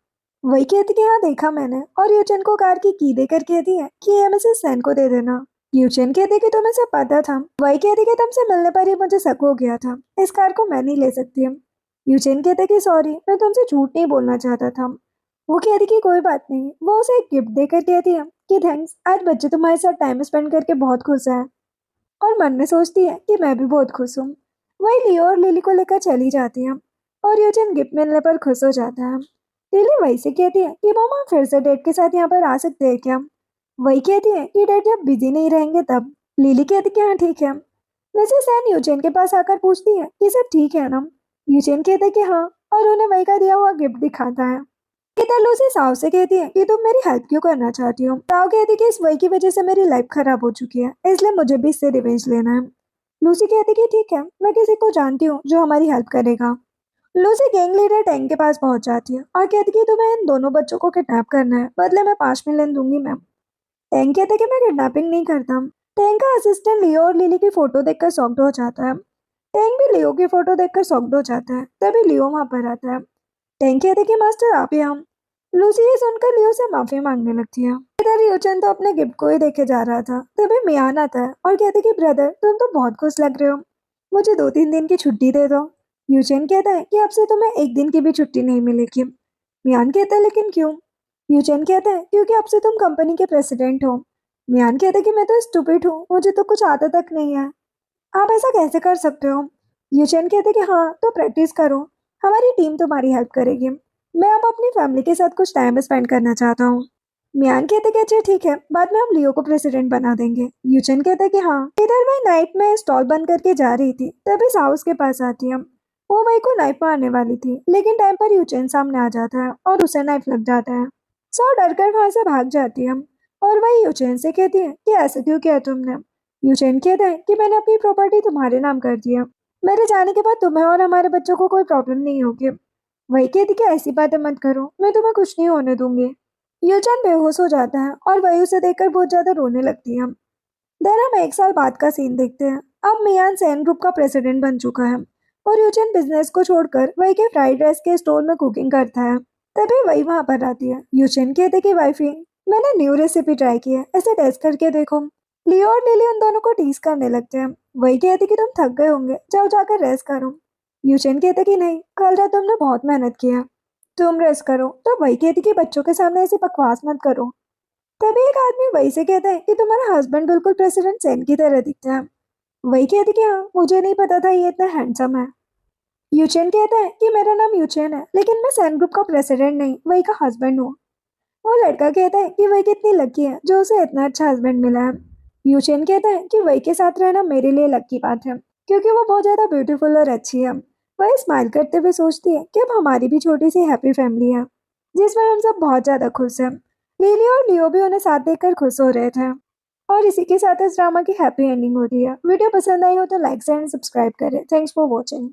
वही कहती कि हाँ देखा मैंने, और यूचेन को कार की देकर कहती है कि ये मिसेस सेन को दे देना। यूचेन कहते कि तुम्हें सब पता था। वही कहती कि तुमसे मिलने पर ही मुझे शक हो गया था, इस कार को मैं नहीं ले सकती। यूचेन कहते कि सॉरी मैं तुमसे झूठ नहीं बोलना चाहता था। वो कहती कि कोई बात नहीं। वो उसे एक गिफ्ट देकर कहती है कि थैंक्स, आज बच्चे तुम्हारे साथ टाइम स्पेंड करके बहुत खुश है। और मन में सोचती है कि मैं भी बहुत खुश हूँ। वही लियो और लिली को लेकर चली जाती है और यूचेन गिफ्ट मिलने पर खुश हो जाता है। लिली वही से कहती है कि मामा फिर से डैड के साथ यहाँ पर आ सकते हैं क्या। वही कहती है कि डैड जब बिजी नहीं रहेंगे तब। लिली कहती कि हाँ ठीक है। वैसे सैन यूचेन के पास आकर पूछती है कि सब ठीक है ना। यूचेन कहता है कि हाँ, और उन्हें वही का दिया हुआ गिफ्ट दिखाता है। इधर लूसी साव से कहती है कि तुम मेरी हेल्प क्यों करना चाहती हो। साव कहती है कि इस वही की वजह से मेरी लाइफ खराब हो चुकी है, इसलिए मुझे भी इससे रिवेंज लेना है। लूसी कहती कि ठीक है, मैं किसी को जानती हूँ जो हमारी हेल्प करेगा। लूसी गैंग लीडर टैंक के पास पहुंच जाती है और कहती कि तुम्हें इन दोनों बच्चों को किडनैप करना है, बदले में 5 मिलियन दूंगी मैं। टैंक कहते कि मैं किडनैपिंग नहीं करता। टैंक का असिस्टेंट लियो और लिली की फोटो देखकर शॉक्ड हो जाता है। टैंक भी लियो की फोटो देखकर शॉक्ड हो जाता है। तभी लियो वहां पर आता है। टैंक कहते कि मास्टर आप यहाँ। लूसी ये सुनकर लियो से माफी मांगने लगती है। इधर यूचन तो अपने गिफ्ट को ही देखे जा रहा था। तभी मियान आता है और कहते कि ब्रदर तुम तो बहुत खुश लग रहे हो, मुझे 2-3 दिन की छुट्टी दे दो। यूचेन कहता है कि अब से तुम्हें एक दिन की भी छुट्टी नहीं मिलेगी। मियान कहता है लेकिन क्यों। यूचेन कहता है क्योंकि अब से तुम कंपनी के प्रेसिडेंट हो। मियान कहता है कि मैं तो स्टूपिड हूँ, मुझे तो कुछ आता तक नहीं है, आप ऐसा कैसे कर सकते हो। यूचेन कहते हैं कि हाँ तो प्रैक्टिस करो, हमारी टीम तुम्हारी हेल्प करेगी। मैं अब अपनी फैमिली के साथ कुछ टाइम स्पेंड करना चाहता हूँ। मियान कहते कि अच्छा ठीक है, बाद में हम लियो को प्रेसिडेंट बना देंगे। यूचेन कहते कि हाँ। इधर वही नाइट में स्टॉल बंद करके जा रही थी, तभी साउस के पास आती है। वो वही को नाइफ मारने वाली थी, लेकिन टाइम पर यूचेन सामने आ जाता है और उसे नाइफ लग जाता है। सौ डर कर वहां से भाग जाती है और वही यूचेन से कहती है कि ऐसा क्यों किया तुमने। यूचेन कहता है कि मैंने अपनी प्रॉपर्टी तुम्हारे नाम कर दिया, मेरे जाने के बाद तुम्हें और हमारे बच्चों को कोई प्रॉब्लम नहीं होगी। वही कहती कि ऐसी बातें मत करो, मैं तुम्हें कुछ नहीं होने दूंगी। यूचेन बेहोश हो जाता है और वही उसे देखकर बहुत ज्यादा रोने लगती है। देन हम 1 साल बाद का सीन देखते हैं। अब मियान सैन ग्रुप का प्रेसिडेंट बन चुका है और यूचेन बिजनेस को छोड़कर वही के फ्राइड राइस के स्टोर में कुकिंग करता है। तभी वही वहां पर आती है। यूचेन कहते कि वाइफी मैंने न्यू रेसिपी ट्राई की है, ऐसे टेस्ट करके देखो। लियो और लिली उन दोनों को टीज करने लगते हैं। वही कहती कि तुम थक गए होंगे, जाओ जाकर रेस्ट करो। यूचेन कहते कि नहीं, कल रात तुमने बहुत मेहनत की है, तुम रेस्ट करो। तो वही कहती कि बच्चों के सामने ऐसी बकवास मत करो। तभी एक आदमी वही से कहता है कि तुम्हारा हस्बैंड बिल्कुल प्रेसिडेंट सेन की तरह दिखता है। वही कहती कि हाँ, मुझे नहीं पता था ये इतना हैंडसम है। यूचेन कहता है कि मेरा नाम यूचेन है, लेकिन मैं सेन ग्रुप का प्रेसिडेंट नहीं, वही का हस्बैंड हूँ। वो लड़का कहता है कि वही कितनी लकी है जो उसे इतना अच्छा हस्बैंड मिला है। यूचेन कहता है कि वही के साथ रहना मेरे लिए लकी बात है, क्योंकि वो बहुत ज्यादा ब्यूटीफुल और अच्छी है। वही स्माइल करते हुए सोचती है कि अब हमारी भी छोटी सी हैप्पी फैमिली है, जिसमें हम सब बहुत ज्यादा खुश हैं। लिली और लियो भी उन्हें साथ देखकर खुश हो रहे थे। और इसी के साथ इस ड्रामा की हैप्पी एंडिंग होती है। वीडियो पसंद आई हो तो लाइक एंड सब्सक्राइब करें। Thanks for watching.